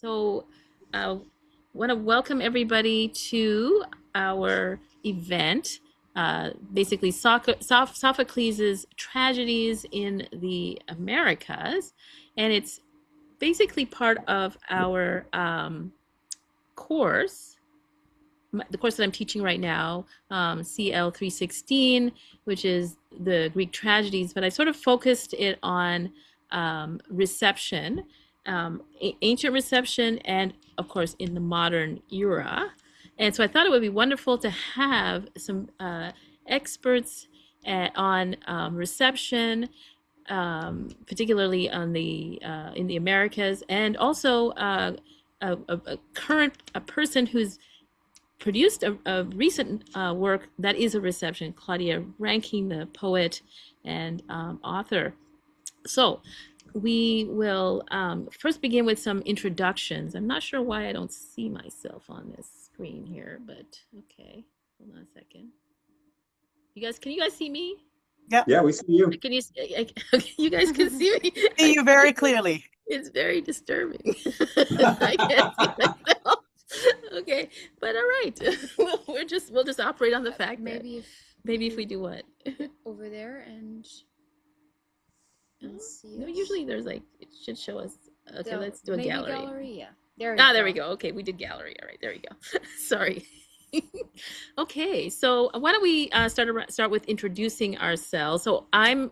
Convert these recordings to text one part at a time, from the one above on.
So, want to welcome everybody to our event. Basically, Sophocles' tragedies in the Americas, and it's basically part of our course, the course that I'm teaching right now, CL 316, which is the Greek tragedies. But I sort of focused it on reception, ancient reception, and of course in the modern era. And so I thought it would be wonderful to have some experts on reception, particularly on the in the Americas, and also a person who's produced a recent work that is a reception, Claudia Rankine, the poet and author. So we will first begin with some introductions. I'm not sure why I don't see myself on this screen here, but okay. Hold on a second. Can you guys see me? Yeah, we see you. Can you? You guys can see me. See you very clearly. It's very disturbing. I can't see myself. Okay, but all right. We'll just operate on the fact maybe that if we do what over there and see. No, usually there's like it should show us. Okay, let's do a maybe gallery. Yeah. There we go. Okay, we did gallery. All right, there we go. Sorry. Okay, so why don't we start with introducing ourselves? So I'm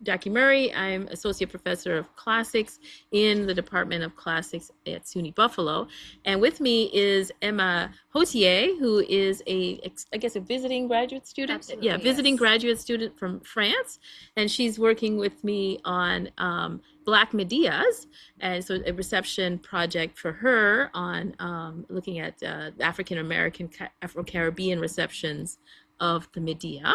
Jackie Murray. I'm Associate Professor of Classics in the Department of Classics at SUNY Buffalo. And with me is Emma Hotier, who is a visiting graduate student. Absolutely, yeah, visiting graduate student from France. And she's working with me on Black Medias. And so a reception project for her on looking at African-American, Afro-Caribbean receptions of the Medea.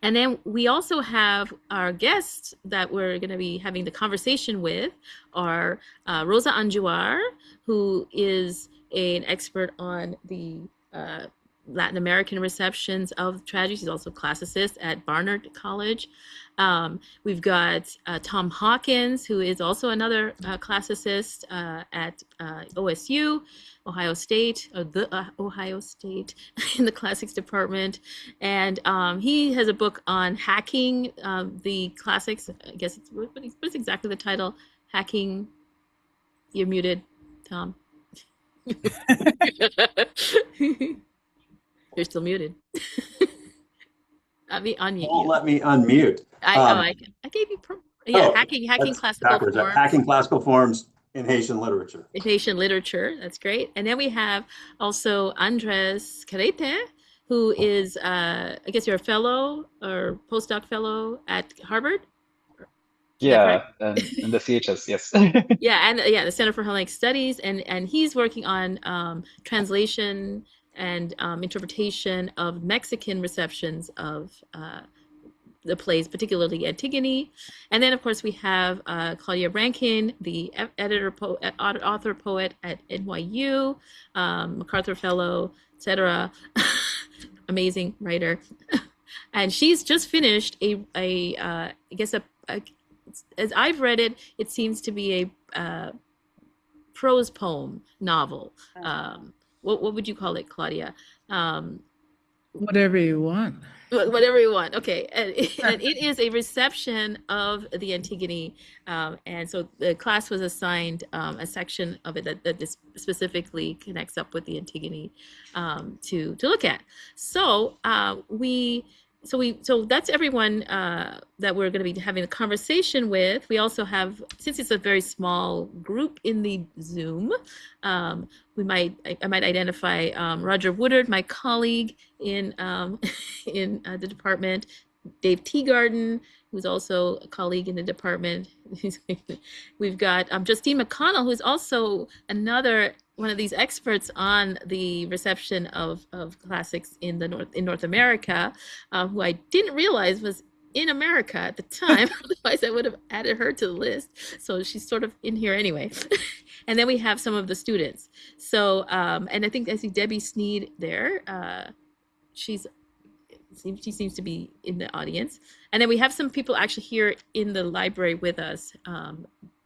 And then we also have our guests that we're going to be having the conversation with are Rosa Andújar, who is an expert on the Latin American receptions of tragedy. She's also a classicist at Barnard College. We've got Tom Hawkins, who is also another classicist at OSU, Ohio State, or the Ohio State in the classics department. And he has a book on hacking the classics. I guess what's exactly the title? Hacking. You're muted, Tom. You're still muted. Let me unmute. Won't let me unmute. I gave you. Hacking classical forms. Hacking classical forms in Haitian literature. In Haitian literature, that's great. And then we have also Andres Carette, who is, I guess you're a fellow or postdoc fellow at Harvard. Yeah, in the CHS, yes. the Center for Hellenic Studies, and he's working on translation and interpretation of Mexican receptions of the plays, particularly Antigone. And then, of course, we have Claudia Rankine, the author, poet at NYU, MacArthur Fellow, etc. Amazing writer. And she's just finished as I've read it, it seems to be a prose poem novel. What would you call it, Claudia? Whatever you want. Whatever you want. Okay. And it is a reception of the Antigone. And so the class was assigned a section of it that specifically connects up with the Antigone to look at. So So that's everyone that we're going to be having a conversation with. We also have, since it's a very small group in the Zoom, I might identify Roger Woodard, my colleague in the department, Dave Teagarden, who's also a colleague in the department. We've got Justine McConnell, who's also another one of these experts on the reception of classics in North America, who I didn't realize was in America at the time. Otherwise, I would have added her to the list. So she's sort of in here anyway. And then we have some of the students. So, and I think I see Debbie Sneed there. She's She seems to be in the audience. And then we have some people actually here in the library with us.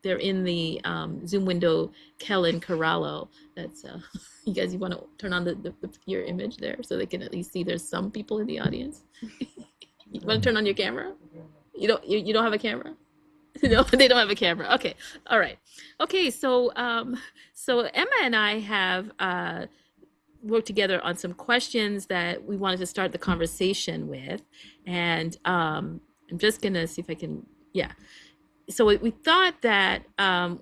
They're in the Zoom window, Kellen Corralo. That's you guys. You want to turn on your image there so they can at least see there's some people in the audience. You want to turn on your camera? You don't have a camera? No, they don't have a camera. Okay, all right. Okay, so Emma and I have worked together on some questions that we wanted to start the conversation with, and I'm just gonna see if I can. Yeah. So we thought that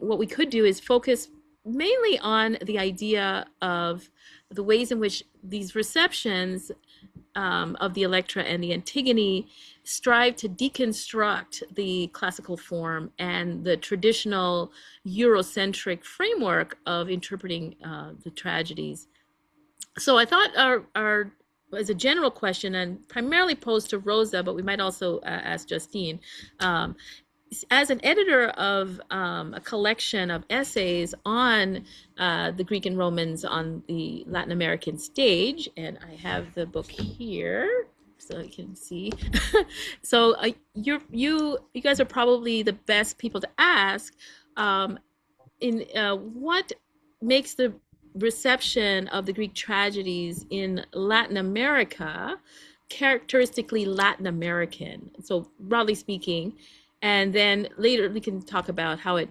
what we could do is focus mainly on the idea of the ways in which these receptions of the Electra and the Antigone strive to deconstruct the classical form and the traditional Eurocentric framework of interpreting the tragedies. So I thought our as a general question, and primarily posed to Rosa, but we might also ask Justine, as an editor of a collection of essays on the Greek and Romans on the Latin American stage, and I have the book here so I can see. So you guys are probably the best people to ask in what makes the reception of the Greek tragedies in Latin America characteristically Latin American. So broadly speaking. And then later we can talk about how it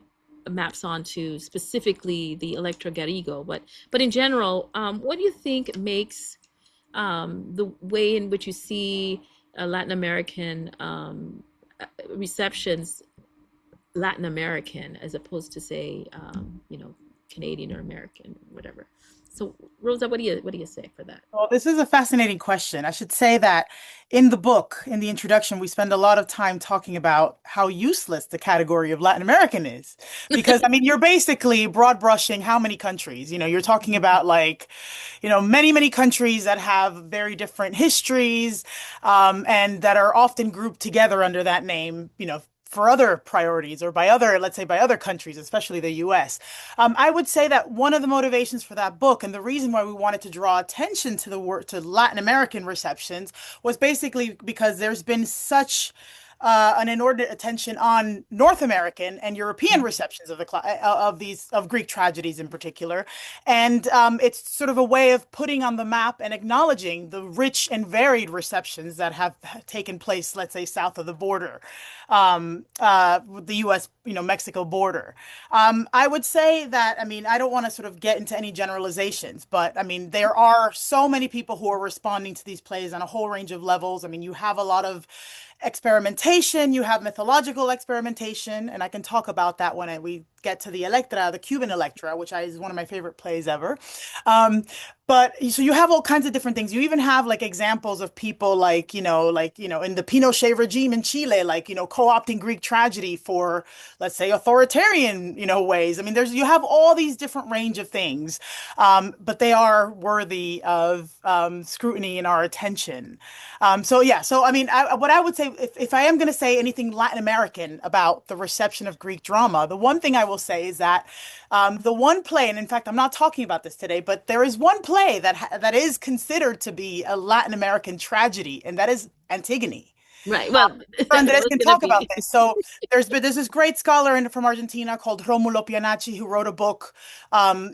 maps onto specifically the Electra Garrigo. But in general, what do you think makes the way in which you see Latin American receptions Latin American as opposed to say, Canadian or American, whatever? So Rosa, what do you say for that? Well, this is a fascinating question. I should say that in the book, in the introduction, we spend a lot of time talking about how useless the category of Latin American is. Because, I mean, you're basically broad brushing how many countries? You're talking about many, many countries that have very different histories and that are often grouped together under that name, for other priorities or by other countries, especially the US. I would say that one of the motivations for that book and the reason why we wanted to draw attention to to Latin American receptions was basically because there's been such an inordinate attention on North American and European receptions of Greek tragedies in particular, and it's sort of a way of putting on the map and acknowledging the rich and varied receptions that have taken place, let's say, south of the border, the U.S. Mexico border. I would say that, I don't want to sort of get into any generalizations, but there are so many people who are responding to these plays on a whole range of levels. You have a lot of experimentation, you have mythological experimentation, and I can talk about that when we get to the Electra, the Cuban Electra, which is one of my favorite plays ever. But so you have all kinds of different things. You even have examples of people in the Pinochet regime in Chile, co-opting Greek tragedy for, let's say, authoritarian, ways. You have all these different range of things, but they are worthy of scrutiny and our attention. What I would say, if I am going to say anything Latin American about the reception of Greek drama, the one thing I will say is that the one play, and in fact, I'm not talking about this today, but there is one play that is considered to be a Latin American tragedy, and that is Antigone. Right. Well, Andres can talk about this. So there's this great scholar from Argentina called Rómulo Pianacci who wrote a book, a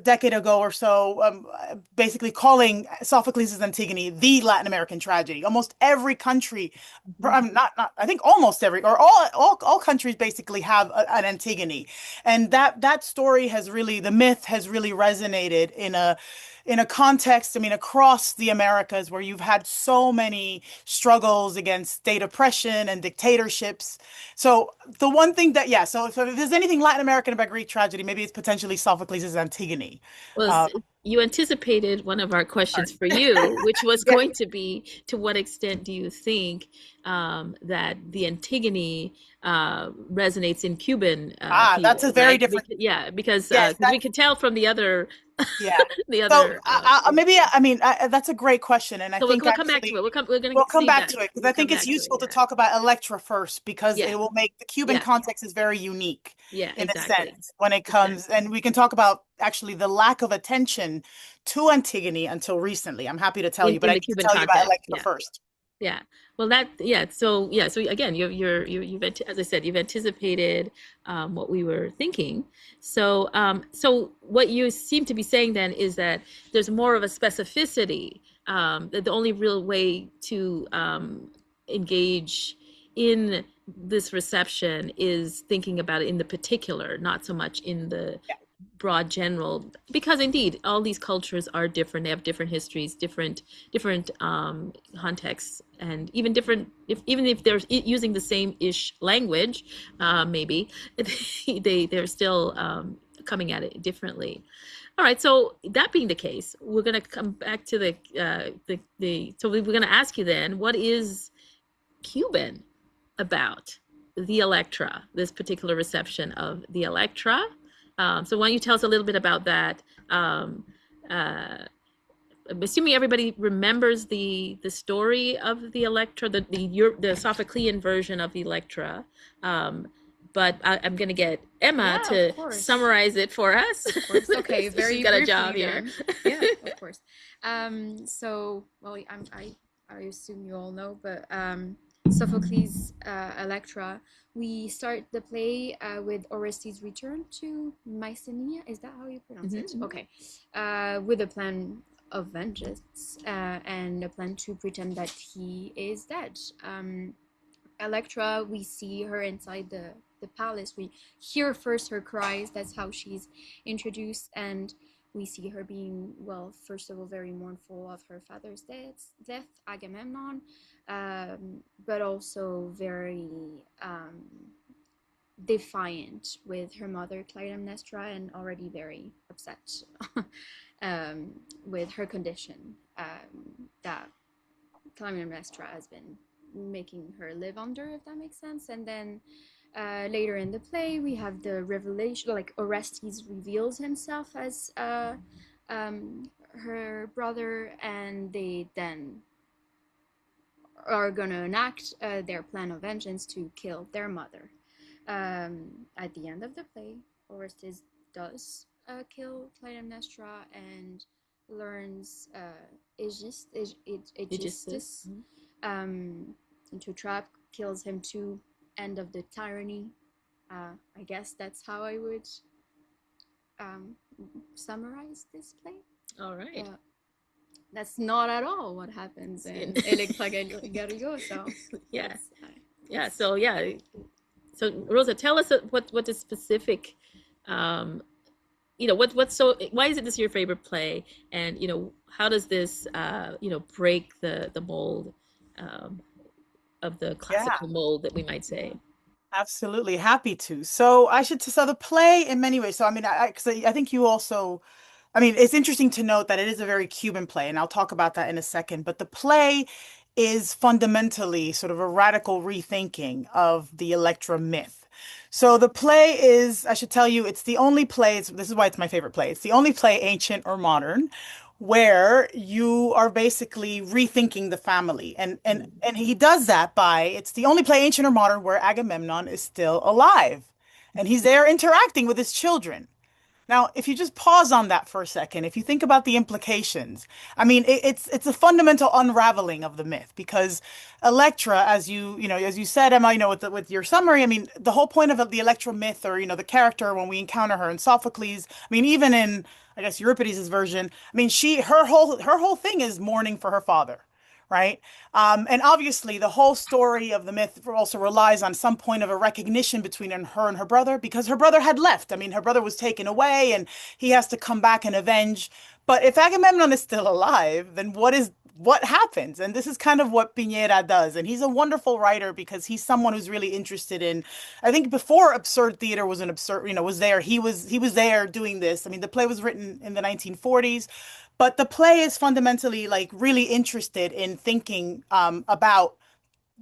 decade ago or so, basically calling Sophocles' Antigone the Latin American tragedy. Almost every country, I think almost every, or all countries basically have an Antigone, and that story has really, the myth has really resonated in a context, across the Americas, where you've had so many struggles against state oppression and dictatorships. So the one thing that, so if there's anything Latin American about Greek tragedy, maybe it's potentially Sophocles' Antigone. Well, you anticipated one of our questions for you, which was going to be, to what extent do you think that the Antigone resonates in Cuban people, that's a very different... because we could tell from the other... the other... that's a great question, and I think we'll come back to it. We'll come back to it, because I think it's useful to talk about Electra first, because it will make the Cuban context is very unique in a sense when it comes, and we can talk about actually the lack of attention to Antigone until recently. I'm happy to tell you, but in I the need to Cuban tell you about context. Electra Yeah. first. Yeah. Well, so again, as I said, you've anticipated what we were thinking. So what you seem to be saying then is that there's more of a specificity. That the only real way to engage in this reception is thinking about it in the particular, not so much in the broad general, because indeed all these cultures are different. They have different histories, different contexts, and even different, even if they're using the same ish language, maybe they're still coming at it differently. All right, so that being the case, we're going to come back to so we're going to ask you then, what is Cuban about the Electra, this particular reception of the Electra? So why don't you tell us a little bit about that? I'm assuming everybody remembers the story of the Electra, the Sophoclean version of the Electra. But I'm going to get Emma to summarize it for us. Of course. Okay, very She's got a briefly job here. then. Yeah, of course. So, well, I assume you all know, but Sophocles' Electra, we start the play with Orestes' return to Mycenae. Is that how you pronounce it? Okay. With a plan of vengeance and a plan to pretend that he is dead. Electra, we see her inside the palace. We hear first her cries. That's how she's introduced, and we see her being, well, first of all, very mournful of her father's death, Agamemnon, but also very defiant with her mother, Clytemnestra, and already very upset with her condition that Clytemnestra has been making her live under, if that makes sense. And then later in the play, we have the revelation, like Orestes reveals himself as her brother, and they then are gonna enact their plan of vengeance to kill their mother. At the end of the play, Orestes does kill Clytemnestra and learns Aegisthus into a trap, kills him too. End of the tyranny. I guess that's how I would summarize this play. All right. That's not at all what happens in Electra Garrigo. So So Rosa, tell us what the specific, what's so, why is this your favorite play, and how does this break the mold of the classical mold that we might say? Absolutely, happy to. So the play in many ways. So I mean, because I think you also, I mean, it's interesting to note that it is a very Cuban play, and I'll talk about that in a second. But the play is fundamentally sort of a radical rethinking of the Electra myth. So the play is, I should tell you, it's the only play, this is why it's my favorite play. It's the only play, ancient or modern, where you are basically rethinking the family. And he does that by, it's the only play, ancient or modern, where Agamemnon is still alive. And he's there interacting with his children. Now, if you just pause on that for a second, if you think about the implications, I mean, it's a fundamental unraveling of the myth, because Electra, as you said, Emma, with your summary, I mean, the whole point of the Electra myth, or the character when we encounter her in Sophocles, I mean, even in, I guess, Euripides' version, I mean, her whole thing is mourning for her father. Right. And obviously, the whole story of the myth also relies on some point of a recognition between her and her brother, because her brother had left. I mean, her brother was taken away and he has to come back and avenge. But if Agamemnon is still alive, then what happens? And this is kind of what Pineda does. And he's a wonderful writer, because he's someone who's really interested in, I think before absurd theater was was there. He was there doing this. I mean, the play was written in the 1940s. But the play is fundamentally like really interested in thinking about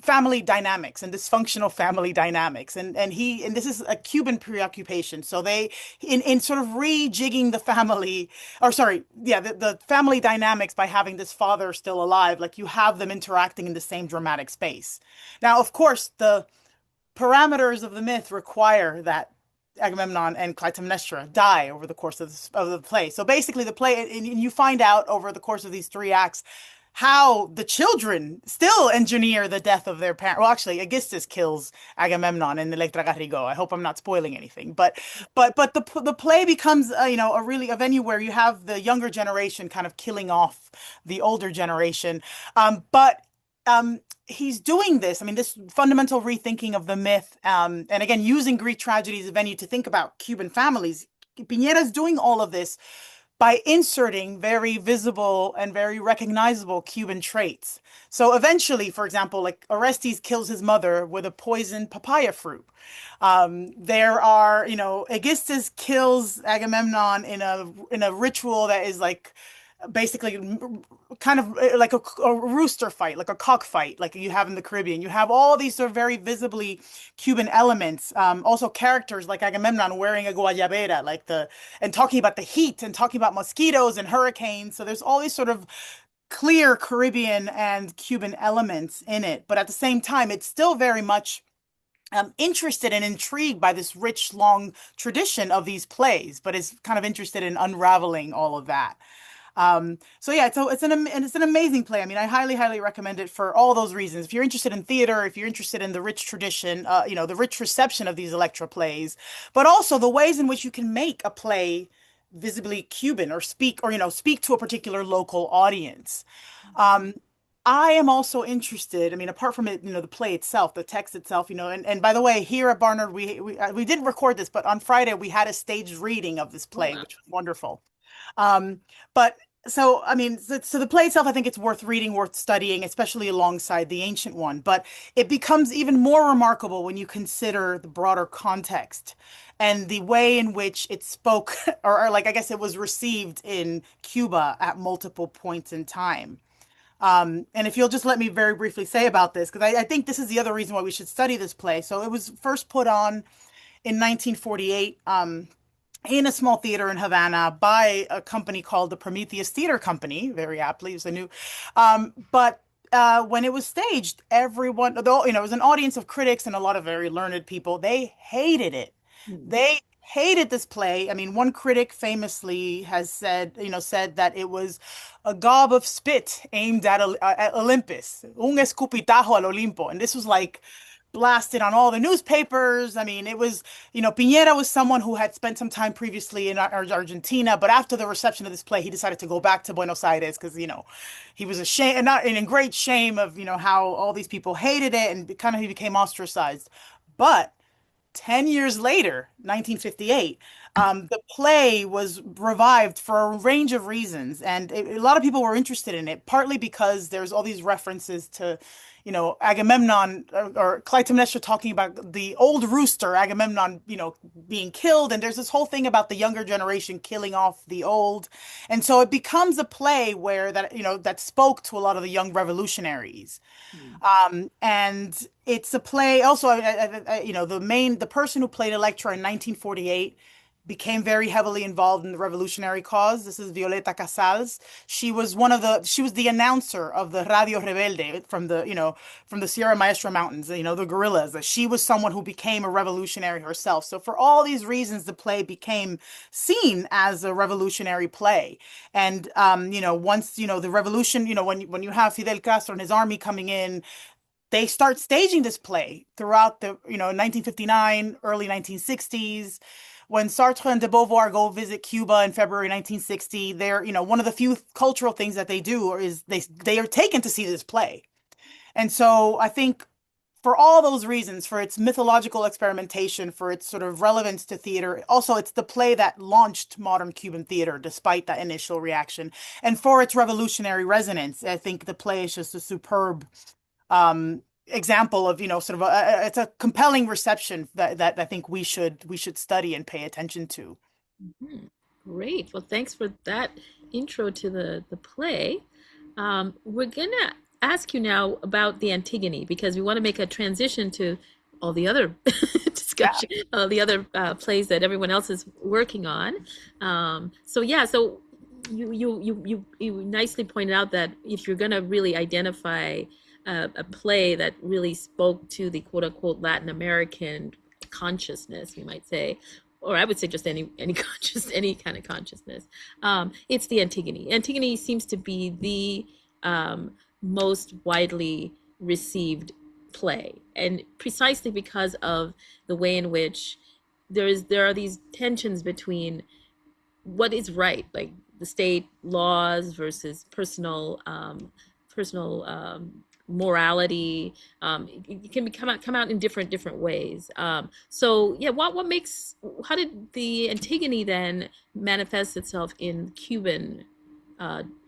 family dynamics and dysfunctional family dynamics. And this is a Cuban preoccupation. So they, in sort of rejigging the family, or sorry, yeah, the family dynamics by having this father still alive, like you have them interacting in the same dramatic space. Now, of course, the parameters of the myth require that Agamemnon and Clytemnestra die over the course of the play. So basically the play, and you find out over the course of these 3 acts how the children still engineer the death of their parent. Well, actually, Aegisthus kills Agamemnon in Electra Garrigo. I hope I'm not spoiling anything, but the play becomes a venue where you have the younger generation kind of killing off the older generation. But he's doing this. I mean, this fundamental rethinking of the myth, and again, using Greek tragedy as a venue to think about Cuban families. Piñera's doing all of this by inserting very visible and very recognizable Cuban traits. So eventually, for example, like Orestes kills his mother with a poisoned papaya fruit. There are, Aegisthus kills Agamemnon in a ritual that is like basically kind of like a rooster fight, like a cockfight, like you have in the Caribbean. You have all these sort of very visibly Cuban elements. Also characters like Agamemnon wearing a guayabera, and talking about the heat and talking about mosquitoes and hurricanes. So there's all these sort of clear Caribbean and Cuban elements in it. But at the same time, it's still very much interested and intrigued by this rich, long tradition of these plays, but is kind of interested in unraveling all of that. So yeah, it's an amazing play. I mean, I highly recommend it for all those reasons. If you're interested in theater, if you're interested in the rich tradition, the rich reception of these Electra plays, but also the ways in which you can make a play visibly Cuban or speak to a particular local audience. I am also interested, I mean, apart from it, the play itself, the text itself, and by the way, here at Barnard, we didn't record this, but on Friday we had a staged reading of this play, which was wonderful. But so, I mean, so the play itself, I think it's worth reading, worth studying, especially alongside the ancient one. But it becomes even more remarkable when you consider the broader context and the way in which it spoke, or like, I guess it was received in Cuba at multiple points in time. And if you'll just let me very briefly say about this, because I think this is the other reason why we should study this play. So it was first put on in 1948. In a small theater in Havana by a company called the Prometheus Theater Company, very aptly, it was a new, but when it was staged, everyone, it was an audience of critics and a lot of very learned people, they hated it. They hated this play. I mean, one critic famously has said that it was a gob of spit aimed at Olympus, un escupitajo al Olimpo, and this was like blasted on all the newspapers. I mean, it was, Piñera was someone who had spent some time previously in Argentina, but after the reception of this play, he decided to go back to Buenos Aires because, he was ashamed and not in great shame of, how all these people hated it and kind of he became ostracized. But 10 years later, 1958, the play was revived for a range of reasons. And a lot of people were interested in it, partly because there's all these references to, Agamemnon or Clytemnestra talking about the old rooster, Agamemnon, being killed. And there's this whole thing about the younger generation killing off the old. And so it becomes a play where that spoke to a lot of the young revolutionaries. And it's a play also, the person who played Electra in 1948 became very heavily involved in the revolutionary cause. This is Violeta Casals. She was the announcer of the Radio Rebelde from the Sierra Maestra Mountains, the guerrillas. She was someone who became a revolutionary herself. So for all these reasons, the play became seen as a revolutionary play. And, once, the revolution, when you have Fidel Castro and his army coming in, they start staging this play throughout the, 1959, early 1960s. When Sartre and de Beauvoir go visit Cuba in February 1960, they're, one of the few cultural things that they do is they are taken to see this play. And so I think for all those reasons, for its mythological experimentation, for its sort of relevance to theater, also it's the play that launched modern Cuban theater despite that initial reaction. And for its revolutionary resonance, I think the play is just a superb example of it's a compelling reception that I think we should study and pay attention to. Great. Well, thanks for that intro to the play. We're gonna ask you now about the Antigone because we want to make a transition to all the other discussion, the other plays that everyone else is working on. So you nicely pointed out that if you're gonna really identify a play that really spoke to the quote unquote Latin American consciousness, we might say, or I would say just any any kind of consciousness. It's the Antigone. Antigone seems to be the most widely received play, and precisely because of the way in which there are these tensions between what is right, like the state laws versus personal morality. It can come out in different ways. So yeah, how did the Antigone then manifest itself in Cuban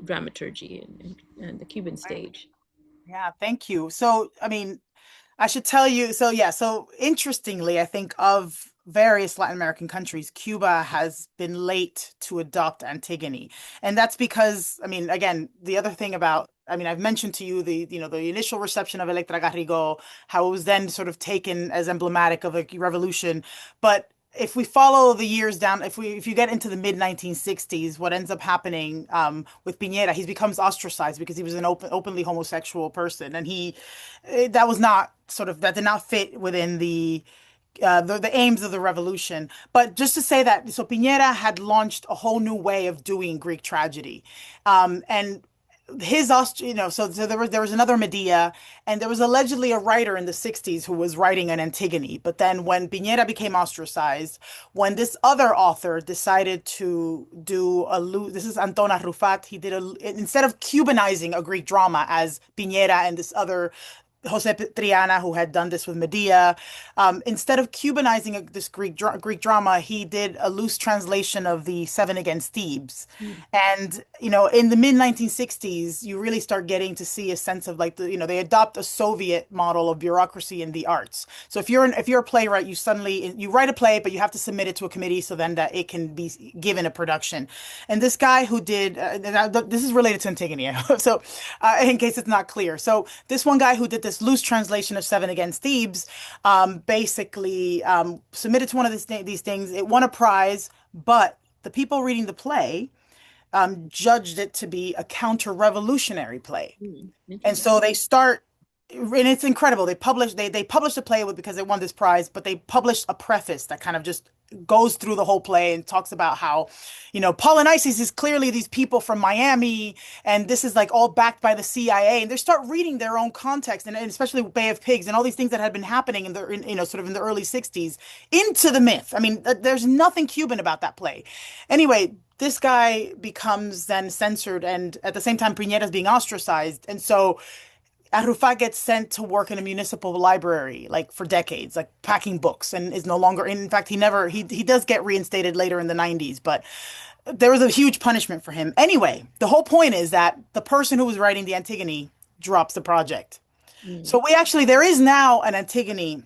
dramaturgy and the Cuban stage? Yeah, thank you. So, I mean, I should tell you, so yeah, so interestingly, I think of various Latin American countries, Cuba has been late to adopt Antigone. And that's because, I mean, again, the other thing about, I mean, I've mentioned to you the initial reception of Electra Garrigo, how it was then sort of taken as emblematic of a revolution. But if we follow the years down, if you get into the mid 1960s, what ends up happening with Pineda, he becomes ostracized because he was an openly homosexual person, and that did not fit within the aims of the revolution. But just to say that, so Pineda had launched a whole new way of doing Greek tragedy, and so there was another Medea, and there was allegedly a writer in the 60s who was writing an Antigone. But then when Pineda became ostracized, when this other author decided to this is Antona Rufat, instead of Cubanizing a Greek drama as Pineda and this other Jose Triana, who had done this with Medea. Instead of Cubanizing this Greek drama, he did a loose translation of the Seven Against Thebes. And, in the mid 1960s, you really start getting to see a sense of they adopt a Soviet model of bureaucracy in the arts. So if you're a playwright, you write a play, but you have to submit it to a committee so then that it can be given a production. And this guy who did, this is related to Antigone, so in case it's not clear. So this one guy who did this loose translation of Seven Against Thebes, basically submitted to one of these things. It won a prize, but the people reading the play judged it to be a counter-revolutionary play. And so they start, and it's incredible. They published a play because they won this prize, but they published a preface that kind of just goes through the whole play and talks about how, Polynices is clearly these people from Miami, and this is like all backed by the CIA. And they start reading their own context, and especially Bay of Pigs and all these things that had been happening in the early 60s into the myth. I mean, there's nothing Cuban about that play. Anyway, this guy becomes then censored, and at the same time, Pineda's being ostracized. And so Arrufat gets sent to work in a municipal library, like for decades, like packing books, and is no longer, in fact, he does get reinstated later in the 90s, but there was a huge punishment for him. Anyway, the whole point is that the person who was writing the Antigone drops the project. So there is now an Antigone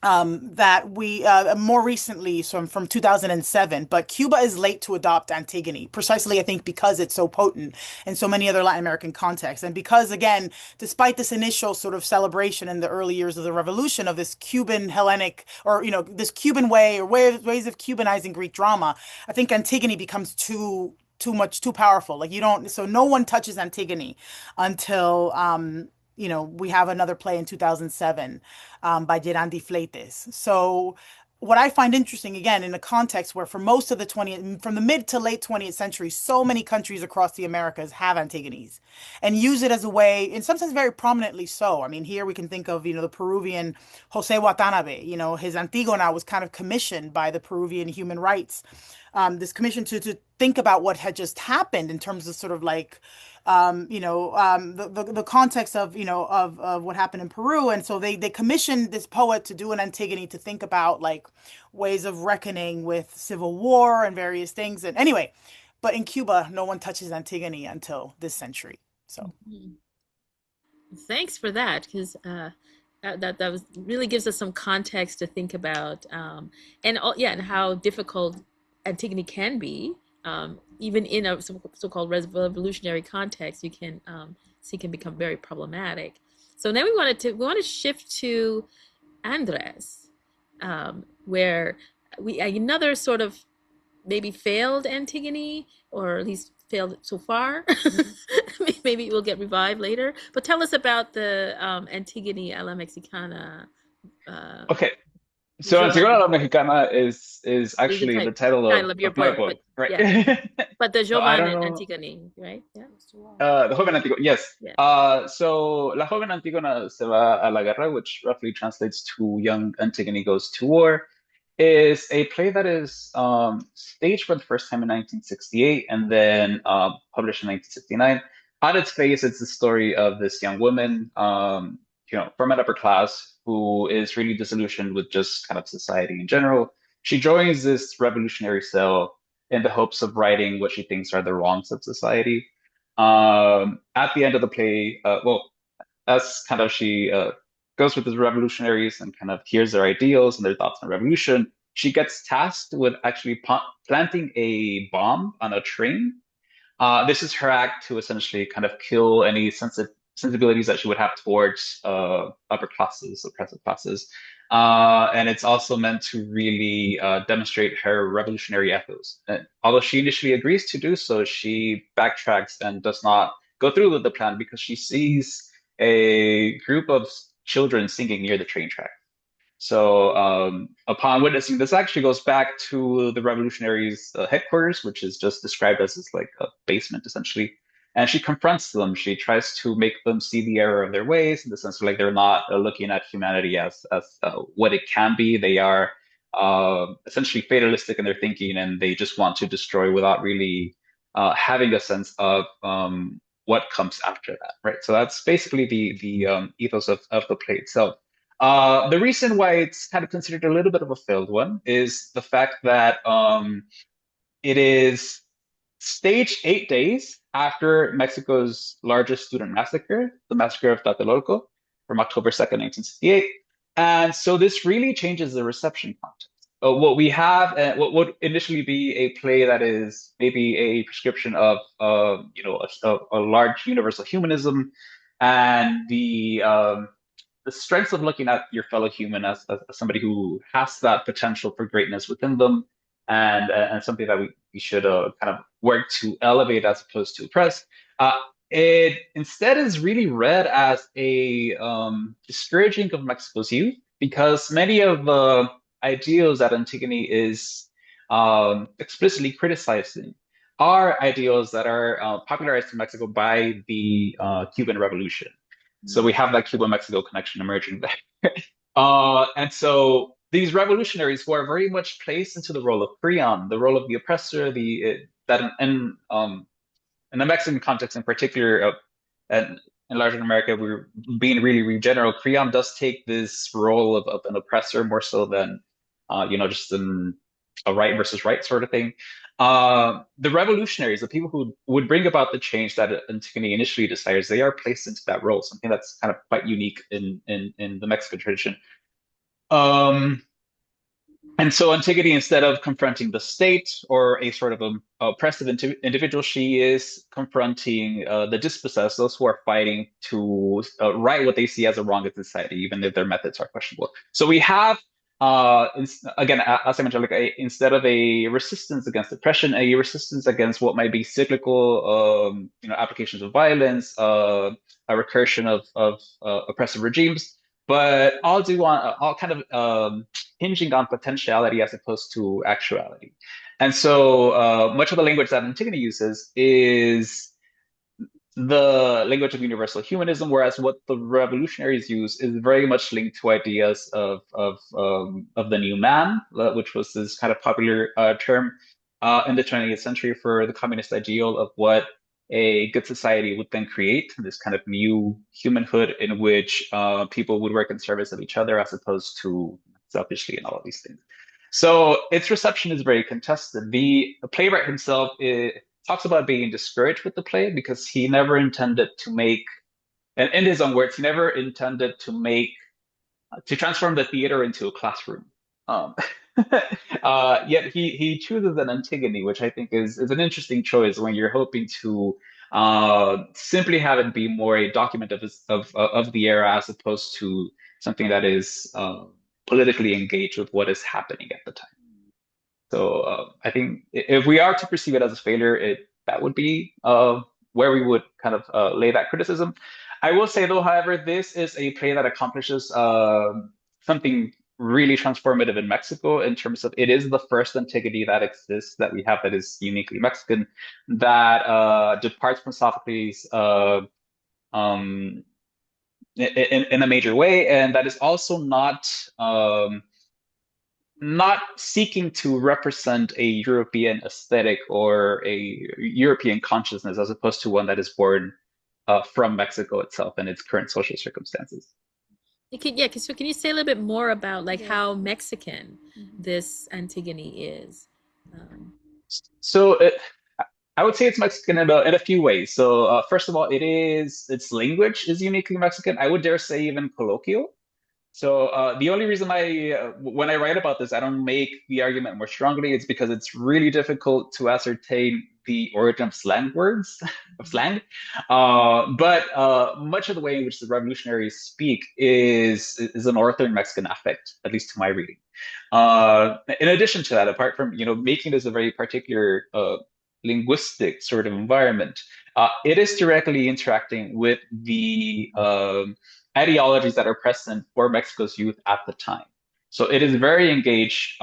that we more recently, so from 2007, but Cuba is late to adopt Antigone, precisely, I think, because it's so potent in so many other Latin American contexts. And because, again, despite this initial sort of celebration in the early years of the revolution of this Cuban Hellenic, or, this Cuban way, or ways of Cubanizing Greek drama, I think Antigone becomes too powerful. So no one touches Antigone until we have another play in 2007 by Gerandi Fleites. So what I find interesting, again, in a context where for most of from the mid to late 20th century, so many countries across the Americas have Antigones and use it as a way, in some sense very prominently so. I mean, here we can think of, the Peruvian Jose Watanabe, his Antigona was kind of commissioned by the Peruvian human rights, this commission to think about what had just happened in terms of sort of like, the context of what happened in Peru. And so they commissioned this poet to do an Antigone to think about like ways of reckoning with civil war and various things. And anyway, but in Cuba, no one touches Antigone until this century. So thanks for that, because that really gives us some context to think about, and how difficult Antigone can be. Even in a so-called revolutionary context, you can see can become very problematic. So now we want to shift to Andres, where another sort of maybe failed Antigone, or at least failed so far. Maybe it will get revived later. But tell us about the Antigone a la Mexicana. Okay. So Joven Antigona la Mexicana is is the actually the title title of your of my book, book, but right? yeah, but the So I Jovan don't and know. Antigone, right? Yeah, The Joven Antigona, yes. yeah. So La Joven Antigona se va a la guerra, which roughly translates to Young Antigone Goes to War, is a play that is staged for the first time in 1968 and then published in 1969. On its face, it's the story of this young woman, from an upper class who is really disillusioned with just kind of society in general. She joins this revolutionary cell in the hopes of righting what she thinks are the wrongs of society. At the end of the play, as kind of she goes with the revolutionaries and kind of hears their ideals and their thoughts on revolution, she gets tasked with actually planting a bomb on a train. This is her act to essentially kind of kill any sensibilities that she would have towards upper classes, oppressive classes. And it's also meant to really demonstrate her revolutionary ethos. And although she initially agrees to do so, she backtracks and does not go through with the plan because she sees a group of children singing near the train track. So upon witnessing this, actually goes back to the revolutionaries' headquarters, which is just described as this like a basement essentially. And she confronts them. She tries to make them see the error of their ways, in the sense of like they're not looking at humanity as what it can be. They are essentially fatalistic in their thinking, and they just want to destroy without really having a sense of what comes after that, right? So that's basically the ethos of the play itself. The reason why it's kind of considered a little bit of a failed one is the fact that it is staged 8 days after Mexico's largest student massacre, the massacre of Tlatelolco, from October 2nd, 1968. And so this really changes the reception context. What we have, what would initially be a play that is maybe a prescription of, a large universal humanism and the strengths of looking at your fellow human as somebody who has that potential for greatness within them, and something that we should kind of work to elevate as opposed to oppress. It instead is really read as a discouraging of Mexico's youth because many of the ideals that Antigone is explicitly criticizing are ideals that are popularized in Mexico by the Cuban Revolution. So we have that Cuba-Mexico connection emerging there. And so these revolutionaries who are very much placed into the role of peon, the role of the oppressor, that in the Mexican context in particular, and in larger America, we're being really general. Creon does take this role of an oppressor more so than, just a right versus right sort of thing. The revolutionaries, the people who would bring about the change that Antigone initially desires, they are placed into that role, something that's kind of quite unique in the Mexican tradition. And so Antigone, instead of confronting the state or a sort of oppressive individual, she is confronting the dispossessed, those who are fighting to right what they see as a wrong in society, even if their methods are questionable. So we have, again, as I mentioned, like instead of a resistance against oppression, a resistance against what might be cyclical, applications of violence, a recursion of oppressive regimes, but all kind of hinging on potentiality as opposed to actuality. And so much of the language that Antigone uses is the language of universal humanism, whereas what the revolutionaries use is very much linked to ideas of the new man, which was this kind of popular term in the 20th century for the communist ideal of what a good society would then create, this kind of new humanhood in which people would work in service of each other as opposed to selfishly and all of these things. So its reception is very contested. The playwright himself talks about being discouraged with the play because he never intended to make, and in his own words, he never intended to transform the theater into a classroom. Yet he chooses an Antigone, which I think is an interesting choice when you're hoping to simply have it be more a document of the era as opposed to something that is politically engaged with what is happening at the time. So I think if we are to perceive it as a failure, that would be where we would kind of lay that criticism. I will say though, however, this is a play that accomplishes something really transformative in Mexico in terms of it is the first Antigone that exists that we have that is uniquely Mexican, that departs from Sophocles um, in a major way, and that is also not seeking to represent a European aesthetic or a European consciousness as opposed to one that is born from Mexico itself and its current social circumstances. So can you say a little bit more about like Yes. how Mexican Mhm. this Antigone is? Um, So I would say it's Mexican in a few ways. So first of all, its language is uniquely Mexican. I would dare say even colloquial. So the only reason when I write about this, I don't make the argument more strongly. It's because it's really difficult to ascertain the origin of slang words, of slang. But much of the way in which the revolutionaries speak is a Northern Mexican affect, at least to my reading. In addition to that, apart from making this a very particular linguistic sort of environment, it is directly interacting with the ideologies that are present for Mexico's youth at the time. So it is very engaged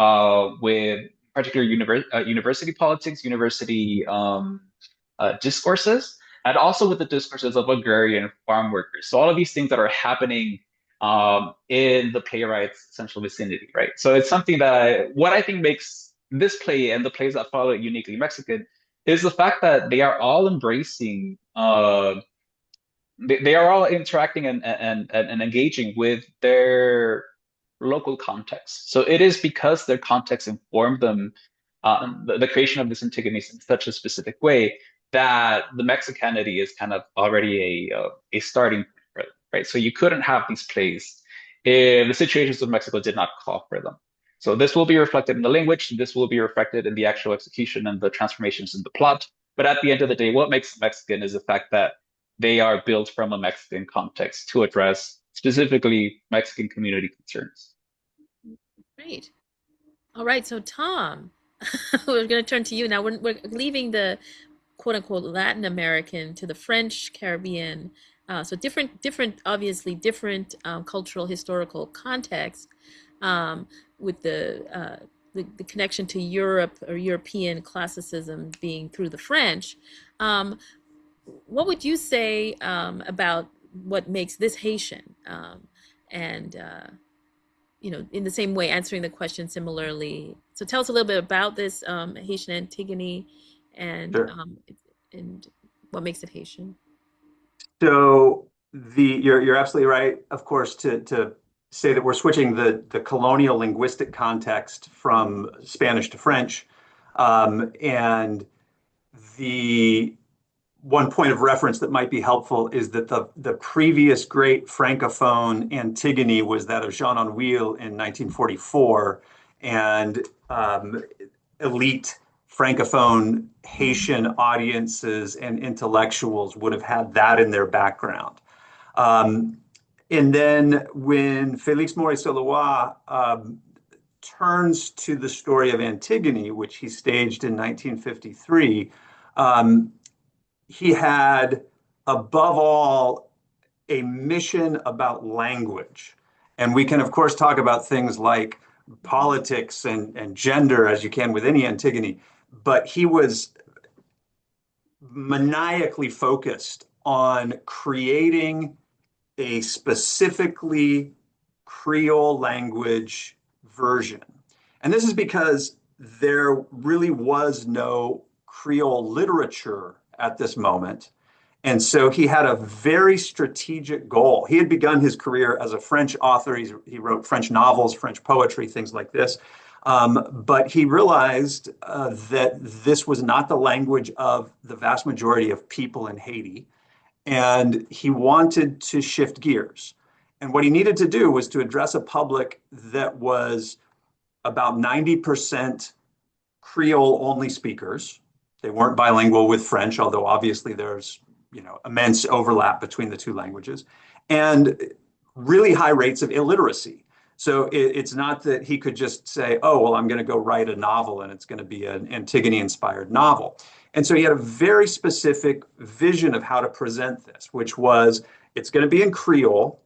with particular university politics, university discourses, and also with the discourses of agrarian farm workers. So all of these things that are happening in the playwright's central vicinity, right? So it's something that what I think makes this play and the plays that follow it uniquely Mexican is the fact that they are all embracing they are all interacting and engaging with their local context. So it is because their context informed them the creation of this Antigone in such a specific way that the Mexicanity is kind of already a starting point for them, right? So you couldn't have these plays if the situations of Mexico did not call for them. So this will be reflected in the language, this will be reflected in the actual execution and the transformations in the plot. But at the end of the day, what makes Mexican is the fact that they are built from a Mexican context to address specifically Mexican community concerns. Great. All right, so Tom, we're going to turn to you now. We're leaving the quote unquote Latin American to the French Caribbean. So obviously different cultural historical context with the connection to Europe or European classicism being through the French. What would you say about what makes this Haitian? And in the same way, answering the question similarly. So tell us a little bit about this Haitian Antigone and Sure. and what makes it Haitian. So you're absolutely right, of course, to say that we're switching the colonial linguistic context from Spanish to French. And the one point of reference that might be helpful is that the previous great Francophone Antigone was that of Jean Anouilh in 1944, and elite Francophone Haitian audiences and intellectuals would have had that in their background. And then when Felix Morisseau-Louis turns to the story of Antigone, which he staged in 1953, he had, above all, a mission about language. And we can, of course, talk about things like politics and gender, as you can with any Antigone, but he was maniacally focused on creating a specifically Creole language version. And this is because there really was no Creole literature at this moment. And so he had a very strategic goal. He had begun his career as a French author. He wrote French novels, French poetry, things like this. But he realized that this was not the language of the vast majority of people in Haiti. And he wanted to shift gears. And what he needed to do was to address a public that was about 90% Creole only speakers. They weren't bilingual with French, although obviously there's immense overlap between the two languages, and really high rates of illiteracy. So it's not that he could just say, oh, well, I'm going to go write a novel and it's going to be an Antigone-inspired novel. And so he had a very specific vision of how to present this, which was it's going to be in Creole.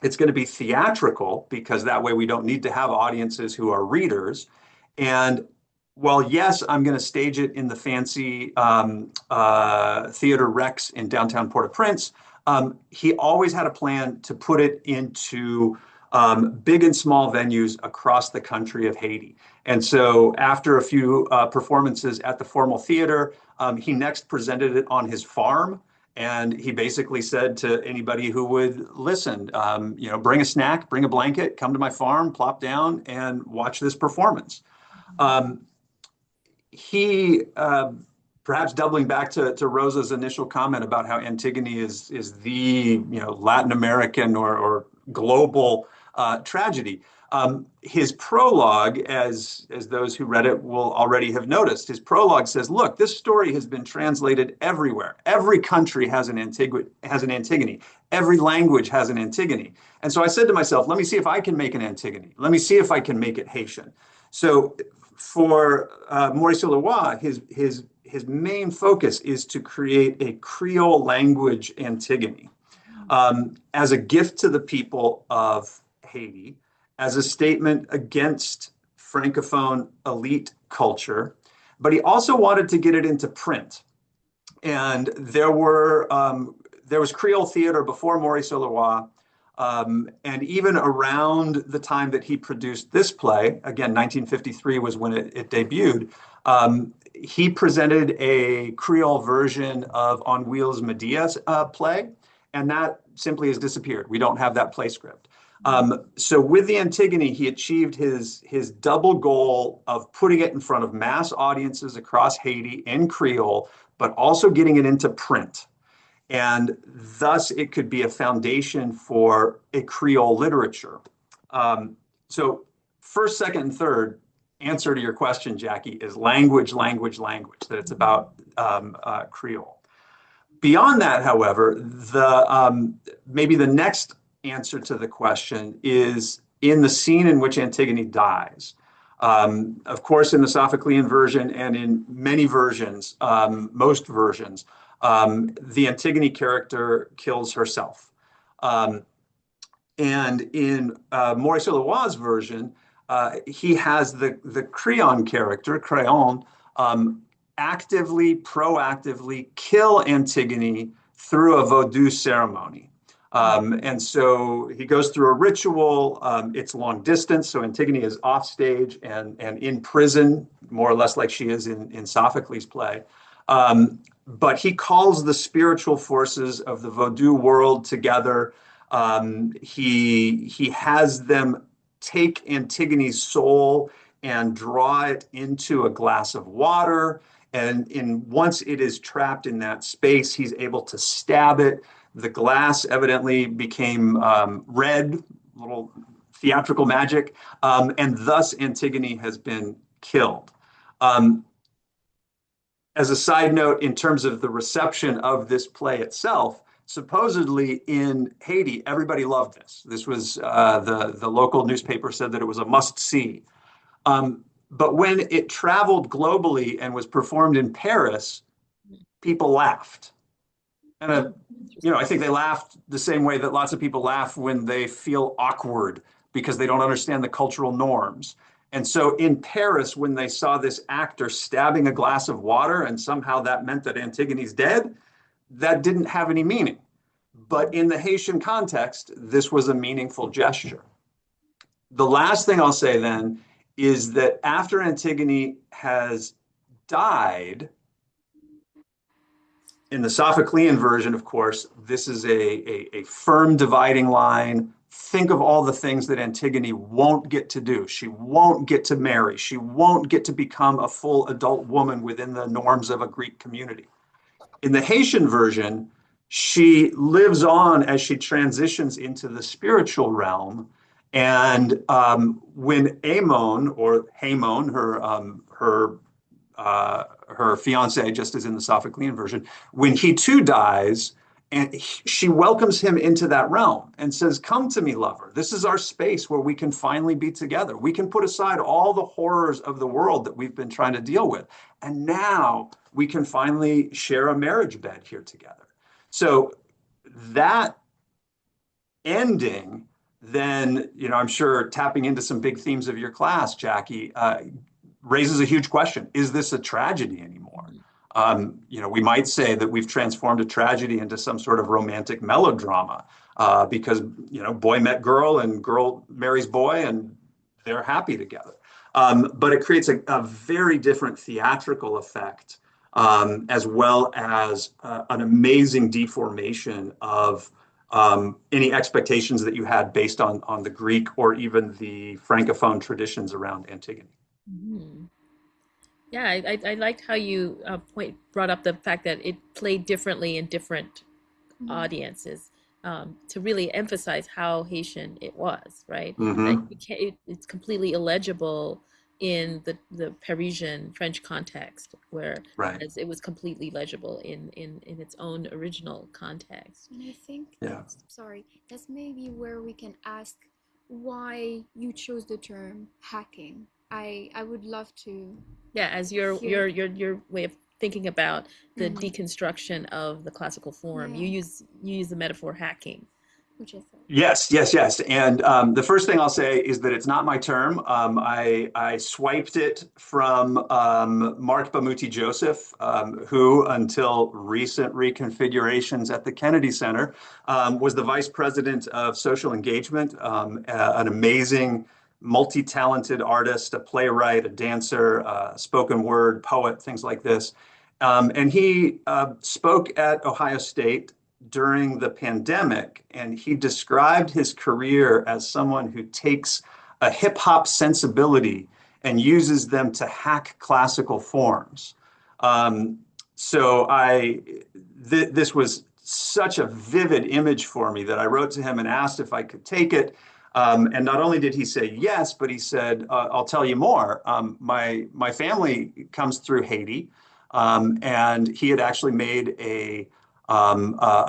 It's going to be theatrical because that way we don't need to have audiences who are readers. And well, yes, I'm going to stage it in the fancy Theater Rex in downtown Port-au-Prince. He always had a plan to put it into big and small venues across the country of Haiti. And so after a few performances at the Formal Theater, he next presented it on his farm. And he basically said to anybody who would listen, bring a snack, bring a blanket, come to my farm, plop down, and watch this performance. He, perhaps doubling back to Rosa's initial comment about how Antigone is the Latin American or global tragedy. His prologue, as those who read it will already have noticed, his prologue says, "Look, this story has been translated everywhere. Every country has an Antigone. Every language has an Antigone." And so I said to myself, let me see if I can make an Antigone. Let me see if I can make it Haitian. So for Morisseau-Louis, his main focus is to create a Creole language Antigone as a gift to the people of Haiti, as a statement against Francophone elite culture. But he also wanted to get it into print. And there was Creole theater before Morisseau-Louis. And even around the time that he produced this play, again, 1953 was when it debuted, he presented a Creole version of On Wheels' Medea's play, and that simply has disappeared. We don't have that play script. So with the Antigone, he achieved his double goal of putting it in front of mass audiences across Haiti in Creole, but also getting it into print. And thus it could be a foundation for a Creole literature. So first, second, and third answer to your question, Jackie, is language, language, language, that it's about Creole. Beyond that, however, maybe the next answer to the question is in the scene in which Antigone dies. Of course, in the Sophoclean version and in many versions, most versions, the Antigone character kills herself. And in Morisseau-Louis' version, he has the Creon character, Creon, proactively kill Antigone through a Vodou ceremony. And so he goes through a ritual. It's long distance, so Antigone is off stage and in prison, more or less like she is in Sophocles' play. But he calls the spiritual forces of the Vodou world together. He has them take Antigone's soul and draw it into a glass of water. And once it is trapped in that space, he's able to stab it. The glass evidently became red, little theatrical magic, and thus Antigone has been killed. As a side note, in terms of the reception of this play itself, supposedly in Haiti, everybody loved this. This was the local newspaper said that it was a must-see. But when it traveled globally and was performed in Paris, people laughed. And I think they laughed the same way that lots of people laugh when they feel awkward because they don't understand the cultural norms. And so in Paris, when they saw this actor stabbing a glass of water and somehow that meant that Antigone's dead, that didn't have any meaning. But in the Haitian context, this was a meaningful gesture. The last thing I'll say then is that after Antigone has died, in the Sophoclean version, of course, this is a firm dividing line. Think of all the things that Antigone won't get to do. She won't get to marry. She won't get to become a full adult woman within the norms of a Greek community. In the Haitian version, she lives on as she transitions into the spiritual realm. And when Amon, or Hamon, her fiance, just as in the Sophoclean version, when he too dies, and she welcomes him into that realm and says, "Come to me, lover. This is our space where we can finally be together. We can put aside all the horrors of the world that we've been trying to deal with. And now we can finally share a marriage bed here together." So that ending then, I'm sure tapping into some big themes of your class, Jackie, raises a huge question. Is this a tragedy anymore? We might say that we've transformed a tragedy into some sort of romantic melodrama because, boy met girl and girl marries boy and they're happy together. But it creates a very different theatrical effect, as well as an amazing deformation of any expectations that you had based on the Greek or even the Francophone traditions around Antigone. Mhm. Yeah, I liked how you brought up the fact that it played differently in different audiences, to really emphasize how Haitian it was, right? That Mm-hmm. it's completely illegible in the Parisian French context, Right. whereas it was completely legible in its own original context. And I think Yeah. that's maybe where we can ask why you chose the term hacking. I would love to Yeah, as your hear. your way of thinking about the Mhm. deconstruction of the classical form, Yeah, you use the metaphor hacking. which I thought. Yes, yes, yes. And the first thing I'll say is that it's not my term. I swiped it from Mark Bamuti Joseph, who, until recent reconfigurations at the Kennedy Center, was the vice president of social engagement, an amazing, multi-talented artist, a playwright, a dancer, spoken word, poet, things like this. And he spoke at Ohio State during the pandemic, and he described his career as someone who takes a hip hop sensibility and uses them to hack classical forms. Um, so this was such a vivid image for me that I wrote to him and asked if I could take it. And not only did he say yes, but he said, "I'll tell you more. My family comes through Haiti, and he had actually made a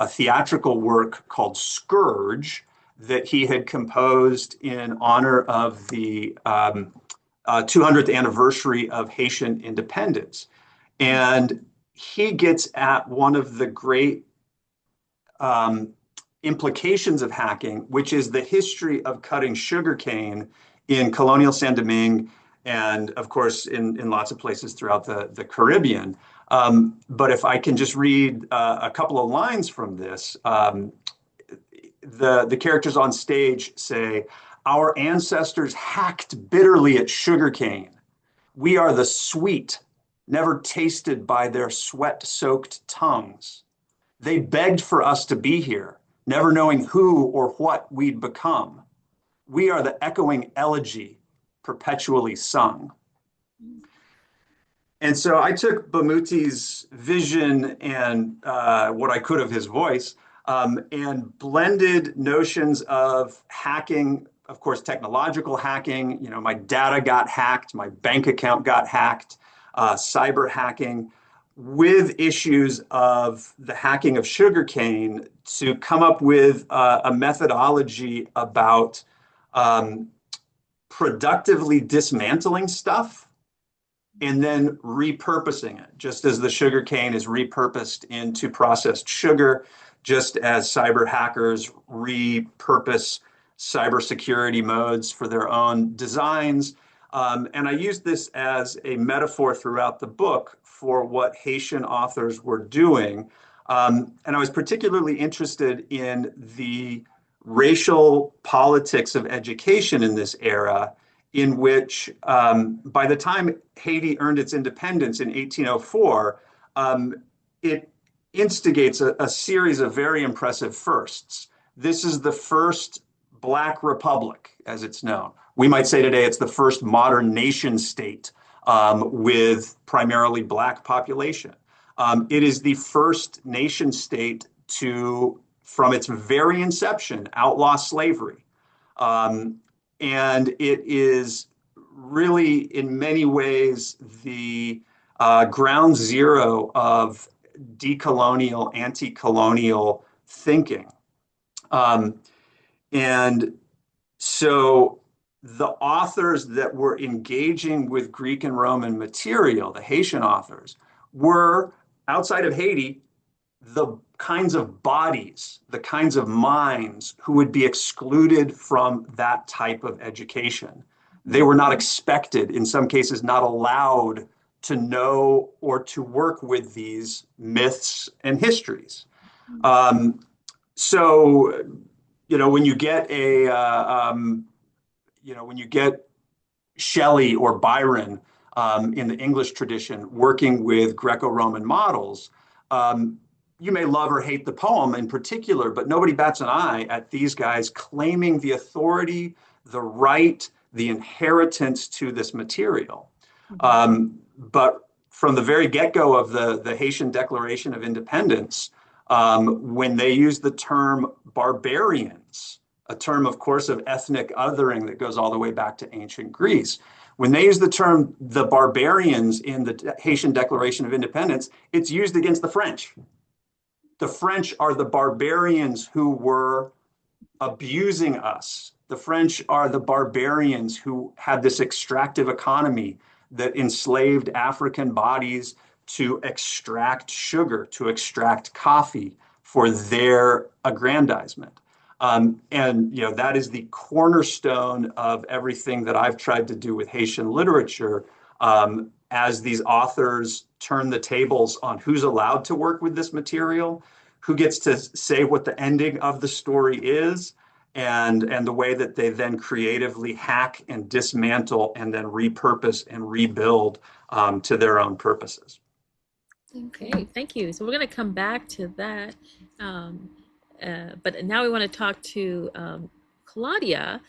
theatrical work called Scourge that he had composed in honor of the 200th anniversary of Haitian independence." And he gets at one of the great um, implications of hacking, which is the history of cutting sugarcane in colonial Saint-Domingue and, of course, in lots of places throughout the Caribbean. But if I can just read a couple of lines from this, the characters on stage say, "Our ancestors hacked bitterly at sugarcane. We are the sweet, never tasted by their sweat-soaked tongues. They begged for us to be here, never knowing who or what we'd become. We are the echoing elegy perpetually sung." And so I took Bamuti's vision and what I could of his voice, and blended notions of hacking, of course, technological hacking. My data got hacked, my bank account got hacked, cyber hacking, with issues of the hacking of sugarcane to come up with a methodology about um, productively dismantling stuff and then repurposing it, just as the sugar cane is repurposed into processed sugar, just as cyber hackers repurpose cybersecurity modes for their own designs. And I used this as a metaphor throughout the book for what Haitian authors were doing. And I was particularly interested in the racial politics of education in this era, in which by the time Haiti earned its independence in 1804, it instigates a series of very impressive firsts. This is the first Black Republic, as it's known. We might say today it's the first modern nation state with primarily Black population. It is the first nation state to, from its very inception, outlaw slavery. Um, and it is really, in many ways, the ground zero of decolonial, anti-colonial thinking. And so the authors that were engaging with Greek and Roman material, the Haitian authors, were, outside of Haiti, the kinds of bodies, the kinds of minds who would be excluded from that type of education. They were not expected, in some cases, not allowed to know or to work with these myths and histories. So, when you get when you get Shelley or Byron in the English tradition working with Greco-Roman models, you may love or hate the poem in particular, but nobody bats an eye at these guys claiming the authority, the right, the inheritance to this material. But from the very get-go of the Haitian Declaration of Independence, when they use the term barbarians, a term, of course, of ethnic othering that goes all the way back to ancient Greece, when they use the term the barbarians in the Haitian Declaration of Independence, it's used against the French. The French are the barbarians who were abusing us. The French are the barbarians who had this extractive economy that enslaved African bodies to extract sugar, to extract coffee for their aggrandizement. And that is the cornerstone of everything that I've tried to do with Haitian literature, as these authors turn the tables on who's allowed to work with this material, who gets to say what the ending of the story is, and the way that they then creatively hack and dismantle and then repurpose and rebuild to their own purposes. Okay, thank you. So we're going to come back to that. But now we want to talk to Claudia,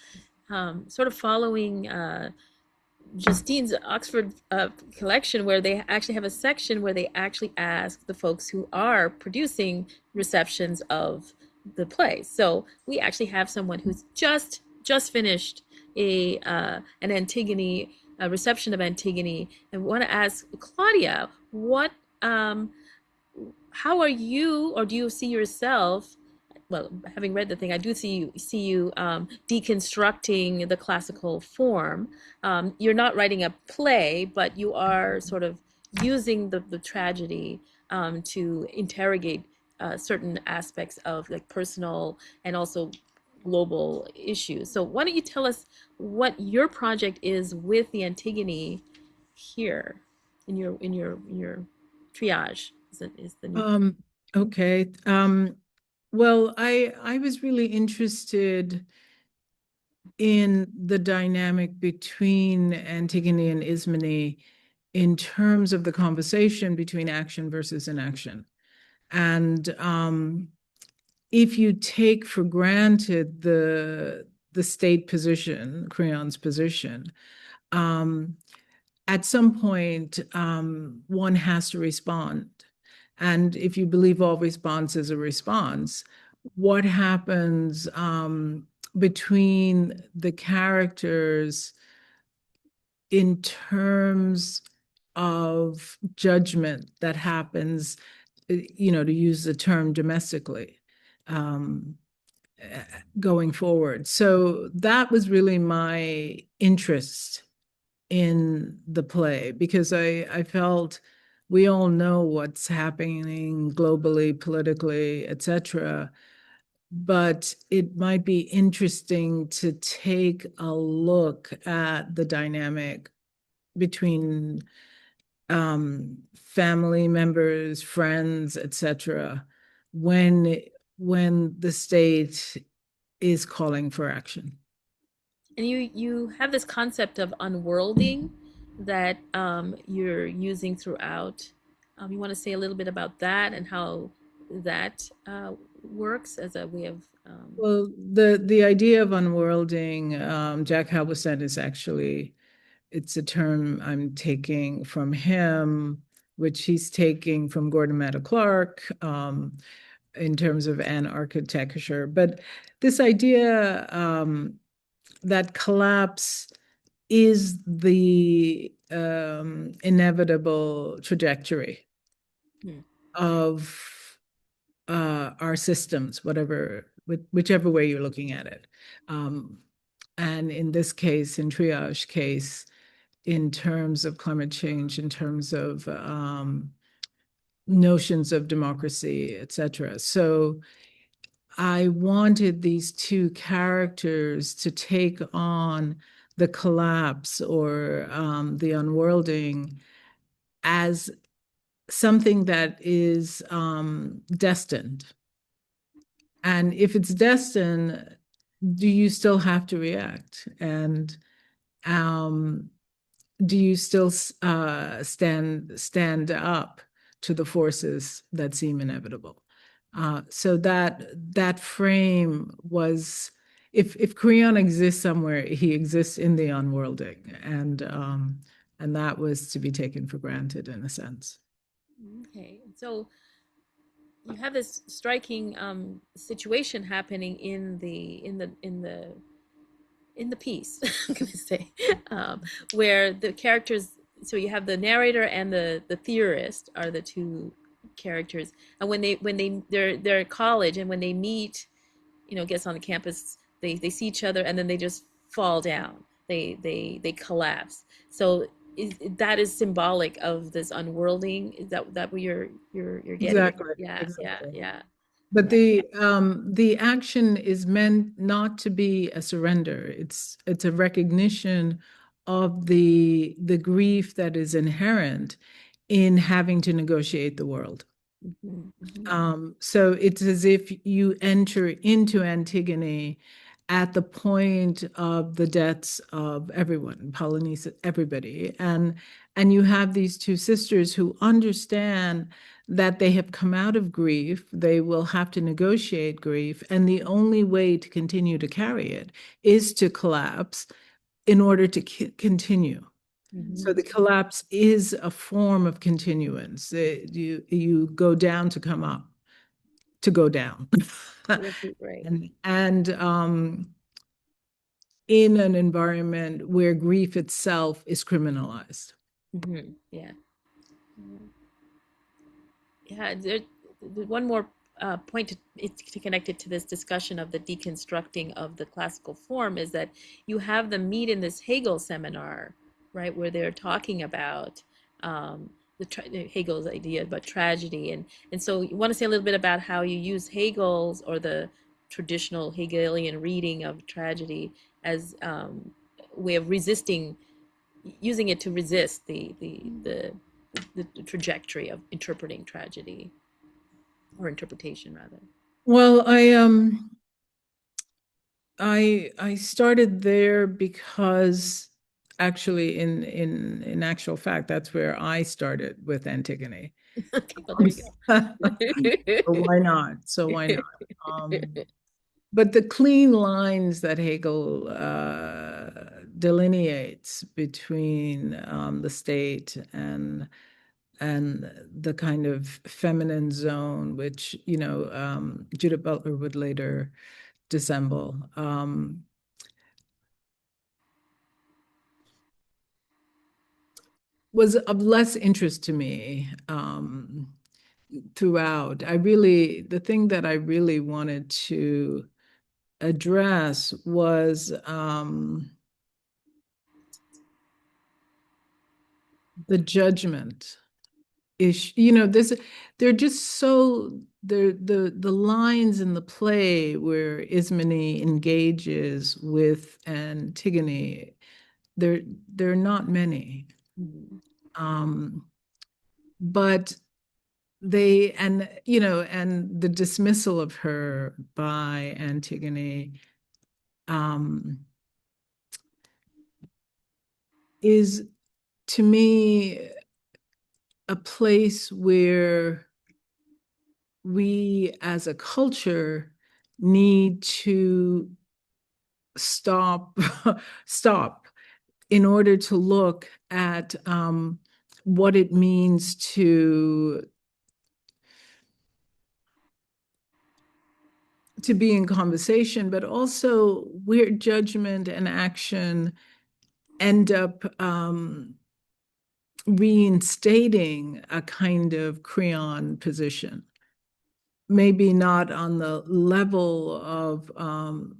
sort of following Justine's Oxford collection, where they actually have a section where they actually ask the folks who are producing receptions of the play. So we actually have someone who's just finished an Antigone, a reception of Antigone, and want to ask Claudia, what, how are you, or do you see yourself? Well, having read the thing, I do see you deconstructing the classical form. You're not writing a play, but you are sort of using the tragedy to interrogate certain aspects of like personal and also global issues. So why don't you tell us what your project is with the Antigone here in your triage? Is the new Okay. Well, I was really interested in the dynamic between Antigone and Ismene in terms of the conversation between action versus inaction. And if you take for granted the state position, Creon's position, at some point, one has to respond. And if you believe all response is a response, what happens between the characters in terms of judgment that happens, to use the term domestically, going forward. So that was really my interest in the play, because I felt we all know what's happening globally, politically, etc. But it might be interesting to take a look at the dynamic between family members, friends, etc., when the state is calling for action. And you have this concept of unworlding that you're using throughout. You want to say a little bit about that and how that works as a way of well, the idea of unworlding, Jack Halberstam, is actually, it's a term I'm taking from him, which he's taking from Gordon Matta Clark, in terms of an architecture. But this idea that collapse is the inevitable trajectory of our systems, whichever way you're looking at it. And in this case, in Triage case, in terms of climate change, in terms of notions of democracy, etc. So I wanted these two characters to take on the collapse or the unworlding as something that is destined. And if it's destined, do you still have to react? And do you still stand up to the forces that seem inevitable? So that frame was, if Creon exists somewhere, he exists in the unworlding, and that was to be taken for granted in a sense. Okay, so you have this striking situation happening in the piece, I'm gonna say, where the characters. So you have the narrator and the theorist are the two characters, and they're at college, and when they meet, gets on the campus, they see each other, and then they just fall down. They collapse. So that is symbolic of this unworlding. Is that what you're getting? Exactly. Yeah, Exactly. yeah. But the action is meant not to be a surrender. It's a recognition of the grief that is inherent in having to negotiate the world. So it's as if you enter into Antigone at the point of the deaths of everyone, Polynese, everybody, and you have these two sisters who understand that they have come out of grief, they will have to negotiate grief, and the only way to continue to carry it is to collapse in order to continue. So the collapse is a form of continuance. You go down to come up, to go down. Right. And in an environment where grief itself is criminalized. Yeah. Yeah, there's one more point to connect it to this discussion of the deconstructing of the classical form is that you have them meet in this Hegel seminar, right, where they're talking about Hegel's idea about tragedy, and so you want to say a little bit about how you use Hegel's or the traditional Hegelian reading of tragedy as a way of resisting, using it to resist the trajectory of interpreting tragedy, or interpretation rather. Well, I started there because actually in actual fact that's where I started with Antigone. Okay, well, there you go. So why not? But the clean lines that Hegel delineates between the state and the kind of feminine zone, which Judith Butler would later dissemble, was of less interest to me throughout. The thing that I really wanted to address was the judgment issue. They're just so the lines in the play where Ismene engages with Antigone, they're not many. But they and the dismissal of her by Antigone is to me a place where we as a culture need to stop in order to look at what it means to be in conversation, but also where judgment and action end up reinstating a kind of Creon position. Maybe not on the level of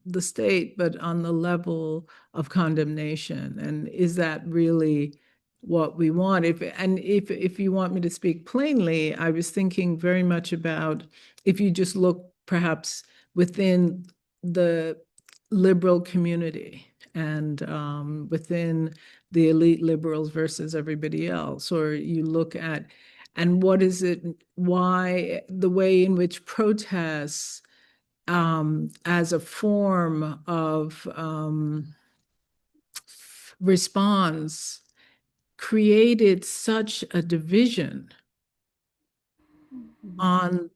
the state, but on the level of condemnation. And is that really what we want. If you want me to speak plainly, I was thinking very much about if you just look perhaps within the liberal community and within the elite liberals versus everybody else, or you look at, and what is it, why the way in which protests as a form of response created such a division on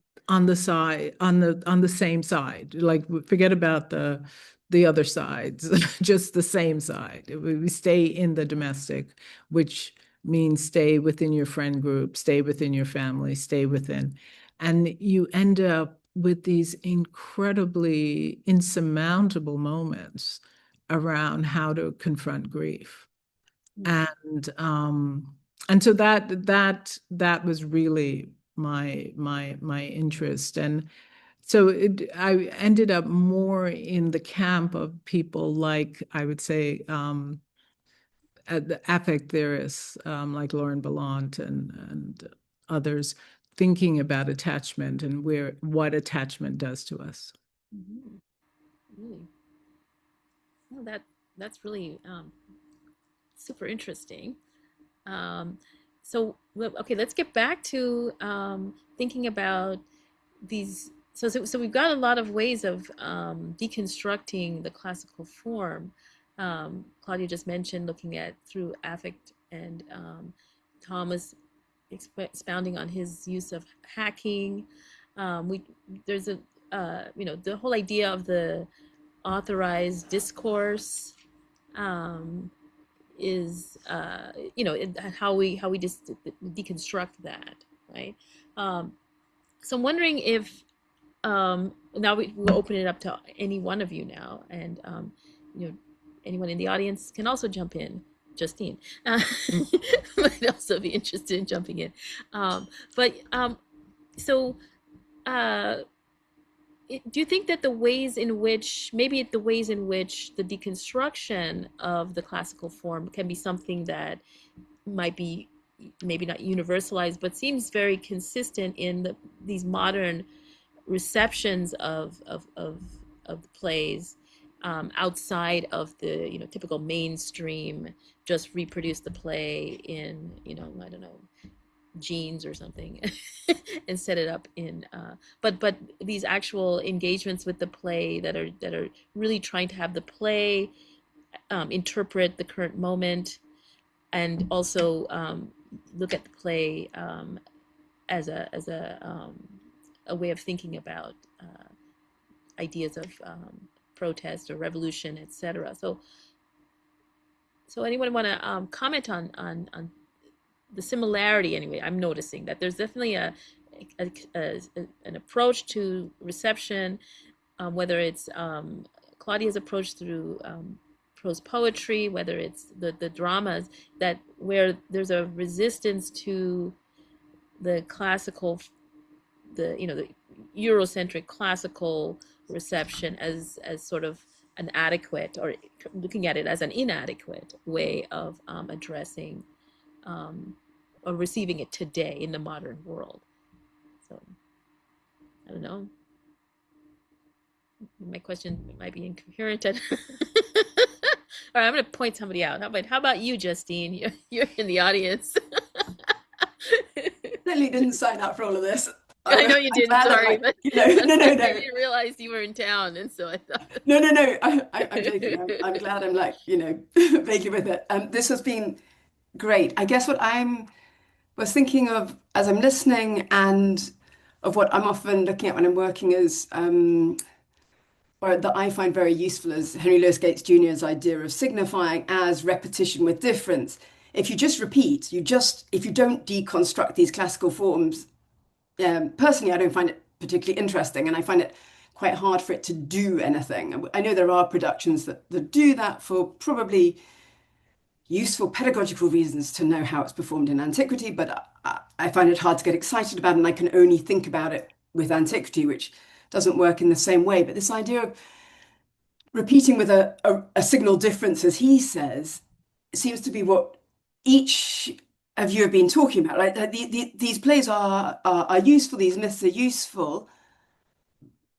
the side, on the same side. Like, forget about the other sides, just the same side. We stay in the domestic, which means stay within your friend group, stay within your family, stay within. And you end up with these incredibly insurmountable moments around how to confront grief. And so that was really my interest. And so I ended up more in the camp of people like, I would say, the affect theorists like Lauren Belant and others, thinking about attachment and what attachment does to us. Really, well, that's really super interesting. So okay, let's get back to thinking about these. So we've got a lot of ways of deconstructing the classical form. Claudia just mentioned looking at through affect, and Thomas expounding on his use of hacking. There's a the whole idea of the authorized discourse is how we just deconstruct that, right? So I'm wondering if now we'll open it up to any one of you now, and anyone in the audience can also jump in. Justine might also be interested in jumping in, so do you think that the ways in which the deconstruction of the classical form can be something that might be maybe not universalized, but seems very consistent in these modern receptions of plays outside of the typical mainstream, just reproduce the play in I don't know, jeans or something and set it up in but these actual engagements with the play that are really trying to have the play interpret the current moment, and also look at the play as a way of thinking about ideas of protest or revolution, etc. So anyone want to comment on the similarity? Anyway, I'm noticing that there's definitely an approach to reception, whether it's Claudia's approach through prose poetry, whether it's the dramas, that where there's a resistance to the classical, the Eurocentric classical reception as sort of an adequate, or looking at it as an inadequate way of addressing or receiving it today in the modern world. So I don't know. My question might be incoherent. All right, I'm going to point somebody out. How about you, Justine? You're in the audience. Certainly didn't sign up for all of this. I know you didn't. Sorry, but no. I didn't realize you were in town, and so I thought. No. I'm joking. I'm glad I'm vaguely with it. This has been great. I guess what was thinking of as I'm listening, and of what I'm often looking at when I'm working, is or that I find very useful, is Henry Louis Gates Jr.'s idea of signifying as repetition with difference. If you just repeat, if you don't deconstruct these classical forms, personally, I don't find it particularly interesting, and I find it quite hard for it to do anything. I know there are productions that do that for probably useful pedagogical reasons, to know how it's performed in antiquity, but I find it hard to get excited about, and I can only think about it with antiquity, which doesn't work in the same way. But this idea of repeating with a signal difference, as he says, seems to be what each of you have been talking about, right? These plays are useful, these myths are useful,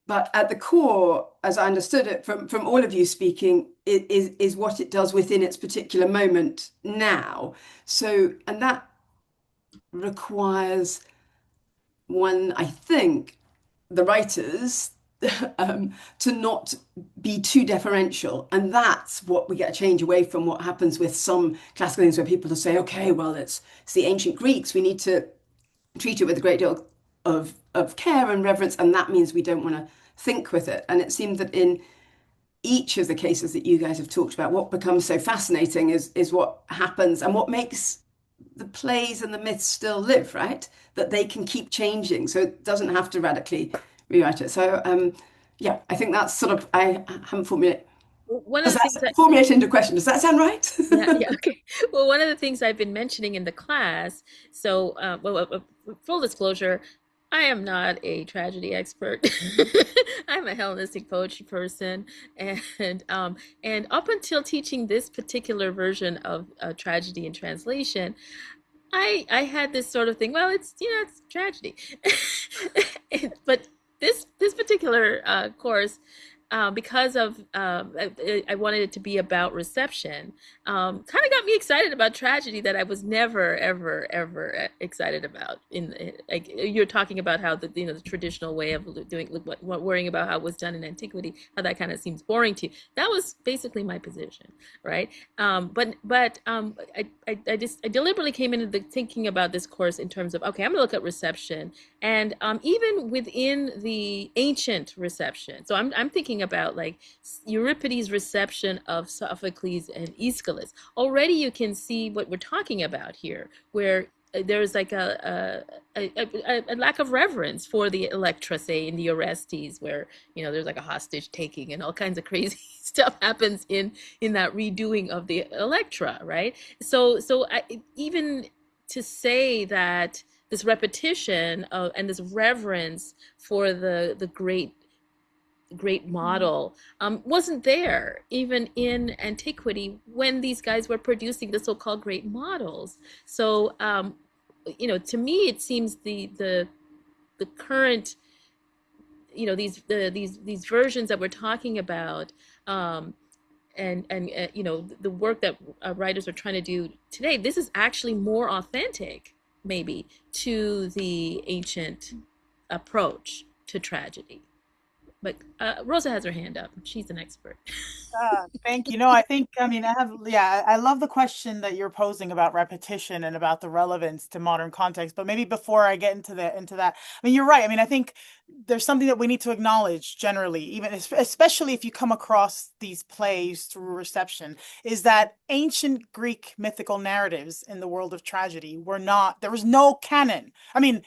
but at the core, as I understood it from all of you speaking, it is what it does within its particular moment now. So, and that requires one, I think, the writers to not be too deferential. And that's what we get a change away from what happens with some classical things where people just say, okay, well, it's the ancient Greeks. We need to treat it with a great deal of care and reverence. And that means we don't want to think with it. And it seemed that in each of the cases that you guys have talked about, what becomes so fascinating is what happens and what makes the plays and the myths still live, right? That they can keep changing. So it doesn't have to radically rewrite it. So yeah, I think that's sort of, I haven't formulated. One of Does the that things that formulate into a question? Does that sound right? yeah, okay. Well, one of the things I've been mentioning in the class, so full disclosure, I am not a tragedy expert. I'm a Hellenistic poetry person, and up until teaching this particular version of tragedy in translation, I had this sort of thing. Well, it's tragedy, but this particular course, because of I wanted it to be about reception, kind of got me excited about tragedy that I was never ever excited about. Like you're talking about how the traditional way of doing worrying about how it was done in antiquity, how that kind of seems boring to you. That was basically my position, right? I deliberately came into thinking about this course in terms of, okay, I'm gonna look at reception, and even within the ancient reception. So I'm thinking about like Euripides' reception of Sophocles and Aeschylus. Already you can see what we're talking about here, where there's like a lack of reverence for the Electra, say in the Orestes, where there's like a hostage taking and all kinds of crazy stuff happens in that redoing of the Electra, right? Even to say that this repetition and this reverence for the great model wasn't there even in antiquity when these guys were producing the so-called great models. So to me it seems the current these versions that we're talking about, and the work that writers are trying to do today, this is actually more authentic maybe to the ancient approach to tragedy. But Rosa has her hand up. She's an expert. Thank you. No, I think, I love the question that you're posing about repetition and about the relevance to modern context. But maybe before I get into that, I mean, you're right. I mean, I think there's something that we need to acknowledge generally, even especially if you come across these plays through reception, is that ancient Greek mythical narratives in the world of tragedy there was no canon. I mean,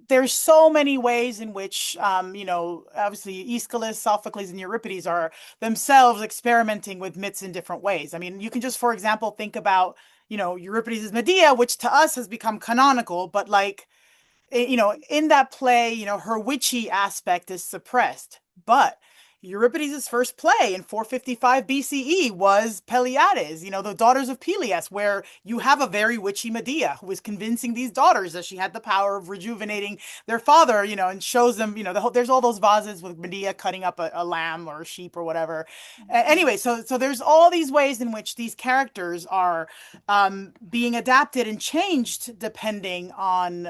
there's so many ways in which, obviously Aeschylus, Sophocles, and Euripides are themselves experimenting with myths in different ways. I mean, you can just, for example, think about, Euripides' Medea, which to us has become canonical, but like, in that play, her witchy aspect is suppressed. But Euripides' first play in 455 BCE was Pleiades, the daughters of Peleus, where you have a very witchy Medea who is convincing these daughters that she had the power of rejuvenating their father, and shows them, there's all those vases with Medea cutting up a lamb or a sheep or whatever. Anyway, so there's all these ways in which these characters are being adapted and changed depending on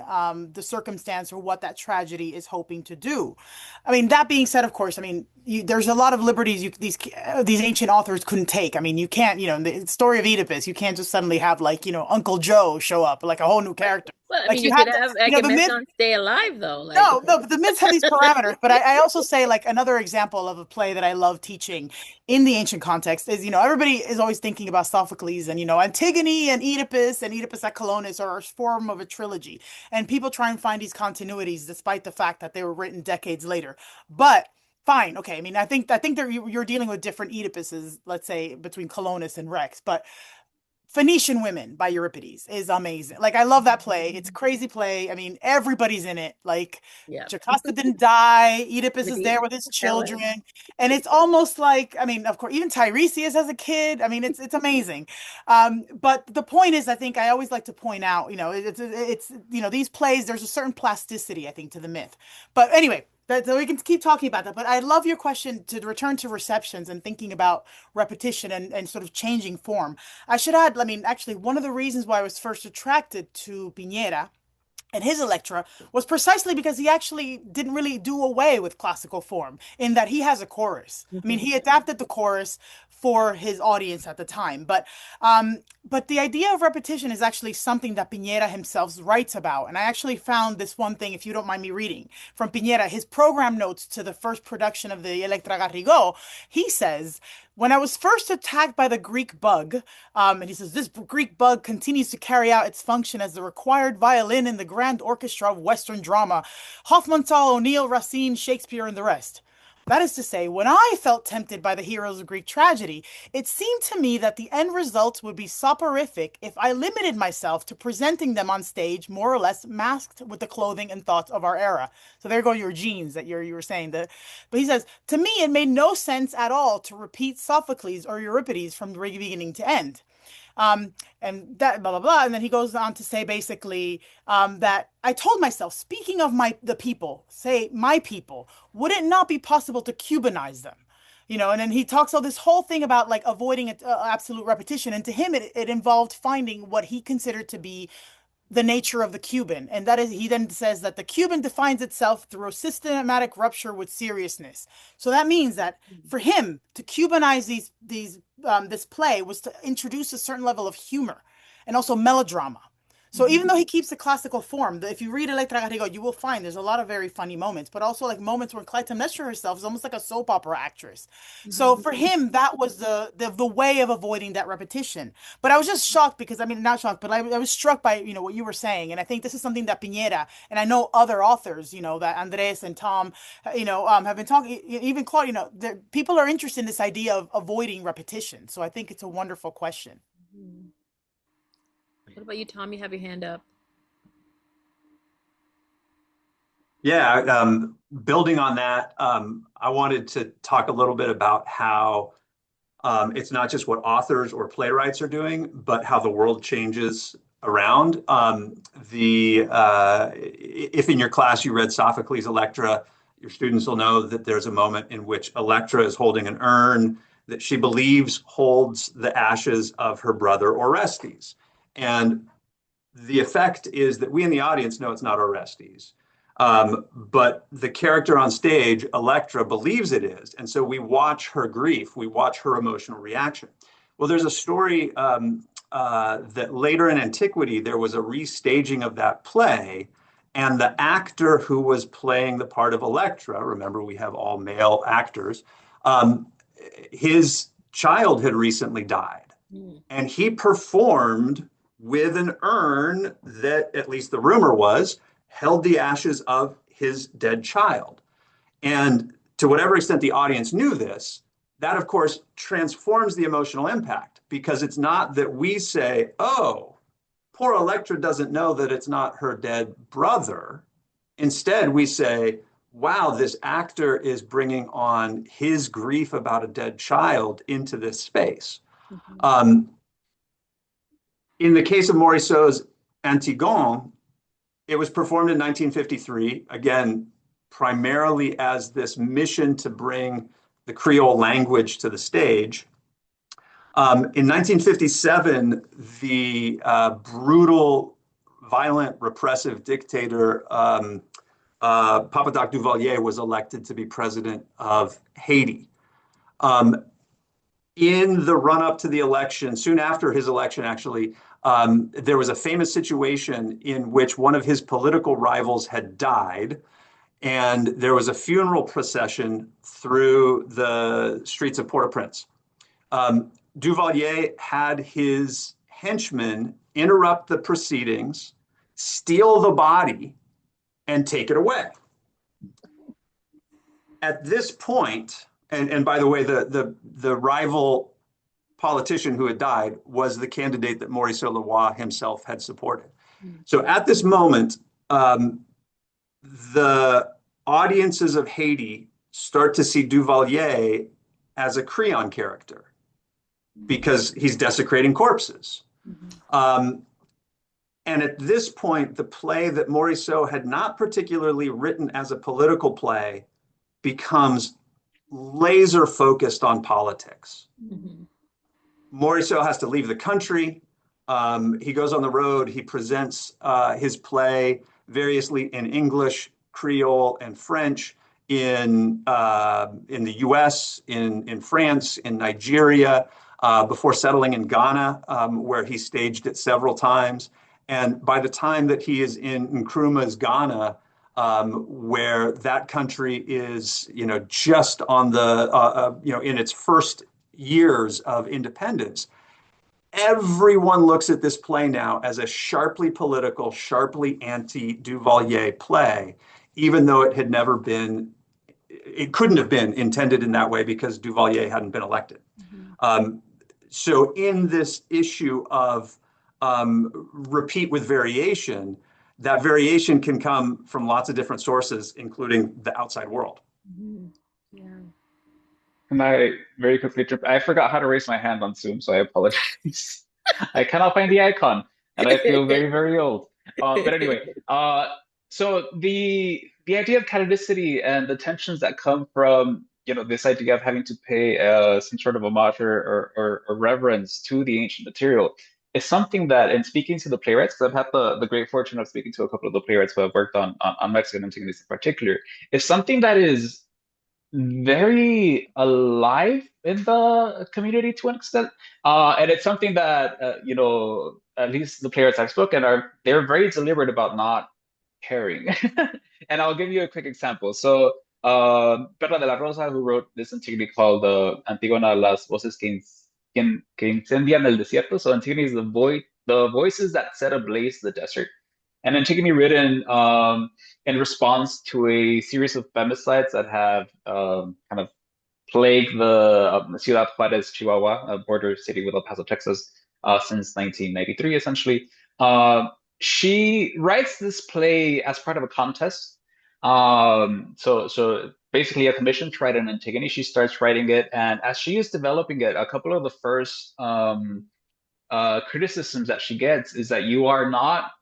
the circumstance or what that tragedy is hoping to do. I mean, that being said, of course, I mean, there's a lot of liberties these ancient authors couldn't take. I mean, you can't, the story of Oedipus, you can't just suddenly have like, Uncle Joe show up, like a whole new character. Well, I Like mean, you you have could to, have the myth. Agamemnon stay alive, though. Like, No, but the myths have these parameters. But I also say like another example of a play that I love teaching in the ancient context is, everybody is always thinking about Sophocles and, Antigone and Oedipus at Colonus are a form of a trilogy. And people try and find these continuities despite the fact that they were written decades later. But fine, okay. I mean, I think you're dealing with different Oedipuses, let's say, between Colonus and Rex. But Phoenician Women by Euripides is amazing. Like, I love that play. It's a crazy play. I mean, everybody's in it. Like, Yeah. Jocasta didn't die. Oedipus is there with his Helen. children. And it's almost like, I mean, of course, even Tiresias as a kid. I mean, it's amazing. But the point is, I think I always like to point out, it's these plays, there's a certain plasticity, I think, to the myth. But anyway, so we can keep talking about that. But I love your question to return to receptions and thinking about repetition and sort of changing form. I should add, I mean, actually, one of the reasons why I was first attracted to Pineda and his Electra was precisely because he actually didn't really do away with classical form in that he has a chorus. I mean, he adapted the chorus for his audience at the time. But the idea of repetition is actually something that Pineda himself writes about. And I actually found this one thing, if you don't mind me reading, from Pineda, his program notes to the first production of the Electra Garrigo. He says, when I was first attacked by the Greek bug, and he says, this Greek bug continues to carry out its function as the required violin in the grand orchestra of Western drama, Hofmannsthal, O'Neill, Racine, Shakespeare, and the rest. That is to say, when I felt tempted by the heroes of Greek tragedy, it seemed to me that the end results would be soporific if I limited myself to presenting them on stage more or less masked with the clothing and thoughts of our era. So there go your genes that you were saying. But he says, to me, it made no sense at all to repeat Sophocles or Euripides from the beginning to end. And that blah blah blah, and then he goes on to say basically that I told myself, speaking of the people, say my people, would it not be possible to Cubanize them? And then he talks all this whole thing about like avoiding absolute repetition, and to him it involved finding what he considered to be the nature of the Cuban. And that is, he then says that the Cuban defines itself through a systematic rupture with seriousness. So that means that for him to Cubanize this play was to introduce a certain level of humor and also melodrama. So even though he keeps the classical form, if you read Electra Garrigo, you will find there's a lot of very funny moments, but also like moments where Clytemnestra herself is almost like a soap opera actress. So for him, that was the way of avoiding that repetition. But I was just shocked because, I mean, not shocked, but I was struck by, what you were saying. And I think this is something that Pineda, and I know other authors, that Andres and Tom, have been talking, even Claude, people are interested in this idea of avoiding repetition. So I think it's a wonderful question. What about you, Tom? You have your hand up. Yeah, building on that, I wanted to talk a little bit about how it's not just what authors or playwrights are doing, but how the world changes around. If in your class you read Sophocles Electra, your students will know that there's a moment in which Electra is holding an urn that she believes holds the ashes of her brother Orestes. And the effect is that we in the audience know it's not Orestes. But the character on stage, Electra, believes it is. And so we watch her grief, we watch her emotional reaction. Well, there's a story that later in antiquity, there was a restaging of that play. And the actor who was playing the part of Electra, remember we have all male actors, his child had recently died. And he performed with an urn that, at least the rumor was, held the ashes of his dead child. And to whatever extent the audience knew this, that of course transforms the emotional impact, because it's not that we say, oh, poor Electra doesn't know that it's not her dead brother. Instead, we say, wow, this actor is bringing on his grief about a dead child into this space. In the case of Morisseau's Antigone, it was performed in 1953, again, primarily as this mission to bring the Creole language to the stage. In 1957, the brutal, violent, repressive dictator, Papa Doc Duvalier, was elected to be president of Haiti. In the run-up to the election, soon after his election, actually, there was a famous situation in which one of his political rivals had died, and there was a funeral procession through the streets of Port-au-Prince. Duvalier had his henchmen interrupt the proceedings, steal the body, and take it away. At this point, and by the way, the rival politician who had died was the candidate that Morisseau-Louis himself had supported. So at this moment, the audiences of Haiti start to see Duvalier as a Creon character because he's desecrating corpses. And at this point, the play that Morisseau had not particularly written as a political play becomes laser focused on politics. Morisseau has to leave the country. He goes on the road. He presents his play variously in English, Creole, and French in the U.S., in France, in Nigeria, before settling in Ghana, where he staged it several times. And by the time that he is in Nkrumah's Ghana, where that country is, just on the, in its first years of independence, everyone looks at this play now as a sharply political, sharply anti-Duvalier play, even though it had never been, it couldn't have been intended in that way because Duvalier hadn't been elected. So in this issue of repeat with variation, that variation can come from lots of different sources, including the outside world. Yeah. Can I very quickly jump? I forgot how to raise my hand on Zoom, so I apologize. I cannot find the icon, and I feel very, very old. But anyway, so the idea of canonicity and the tensions that come from this idea of having to pay some sort of homage or reverence to the ancient material is something that, in speaking to the playwrights, because I've had the great fortune of speaking to a couple of the playwrights who have worked on Mexican antiguities in particular, is something that is very alive in the community to an extent, and it's something that at least the playwrights I've spoken they're very deliberate about not caring. And I'll give you a quick example. So Perla de la Rosa, who wrote this antigone called Antigona, las voces que incendian el desierto. So Antigone is the voices that set ablaze the desert. And Antigone written in response to a series of femicides that have kind of plagued the Ciudad Juarez, Chihuahua, a border city with El Paso, Texas, since 1993, essentially. She writes this play as part of a contest. So basically a commission to write an Antigone. She starts writing it, and as she is developing it, a couple of the first criticisms that she gets is that you are not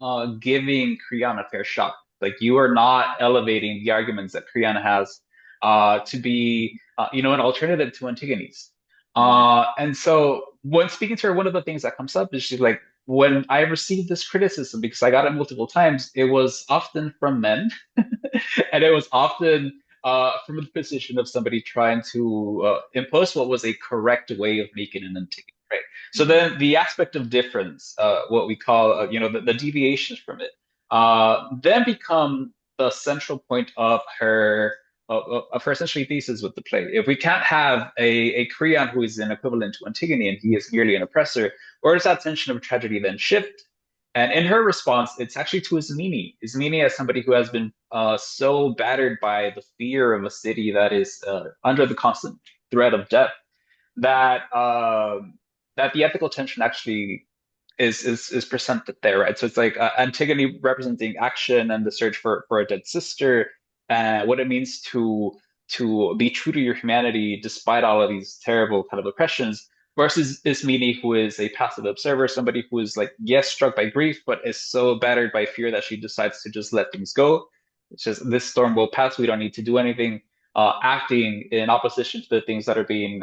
giving Creon a fair shot. Like, you are not elevating the arguments that Creon has to be, an alternative to Antigone's. And so when speaking to her, one of the things that comes up is she's like, when I received this criticism, because I got it multiple times, it was often from men, and it was often from the position of somebody trying to impose what was a correct way of making an Antigone. Right. So then the aspect of difference, what we call, the deviations from it, then become the central point of her essentially thesis with the play. If we can't have a Creon who is an equivalent to Antigone and he is merely an oppressor, where does that tension of tragedy then shift? And in her response, it's actually to Ismene. Ismene as somebody who has been so battered by the fear of a city that is under the constant threat of death, that that the ethical tension actually is presented there, right? So it's like Antigone representing action and the search for a dead sister, and what it means to be true to your humanity despite all of these terrible kind of oppressions, versus Ismene, who is a passive observer, somebody who is like, yes, struck by grief, but is so battered by fear that she decides to just let things go. It's just, this storm will pass, we don't need to do anything, acting in opposition to the things that are being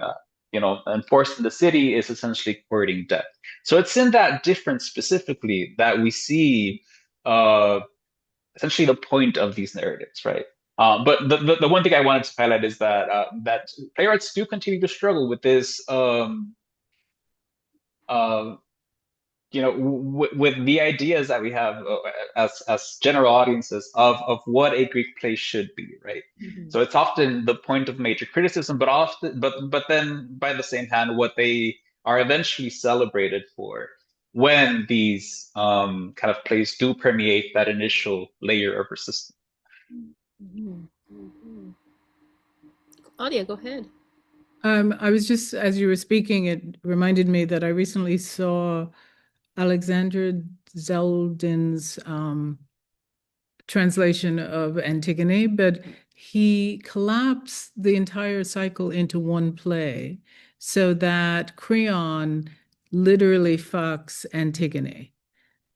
enforced in the city is essentially courting death. So it's in that difference specifically that we see essentially the point of these narratives, right? But the one thing I wanted to highlight is that that playwrights do continue to struggle with this, with the ideas that we have as general audiences of what a Greek play should be, right? So it's often the point of major criticism, but then by the same hand, what they are eventually celebrated for when these kind of plays do permeate that initial layer of resistance. Claudia, go ahead. I was just, as you were speaking, it reminded me that I recently saw Alexandra Zeldin's translation of Antigone, but he collapsed the entire cycle into one play so that Creon literally fucks Antigone.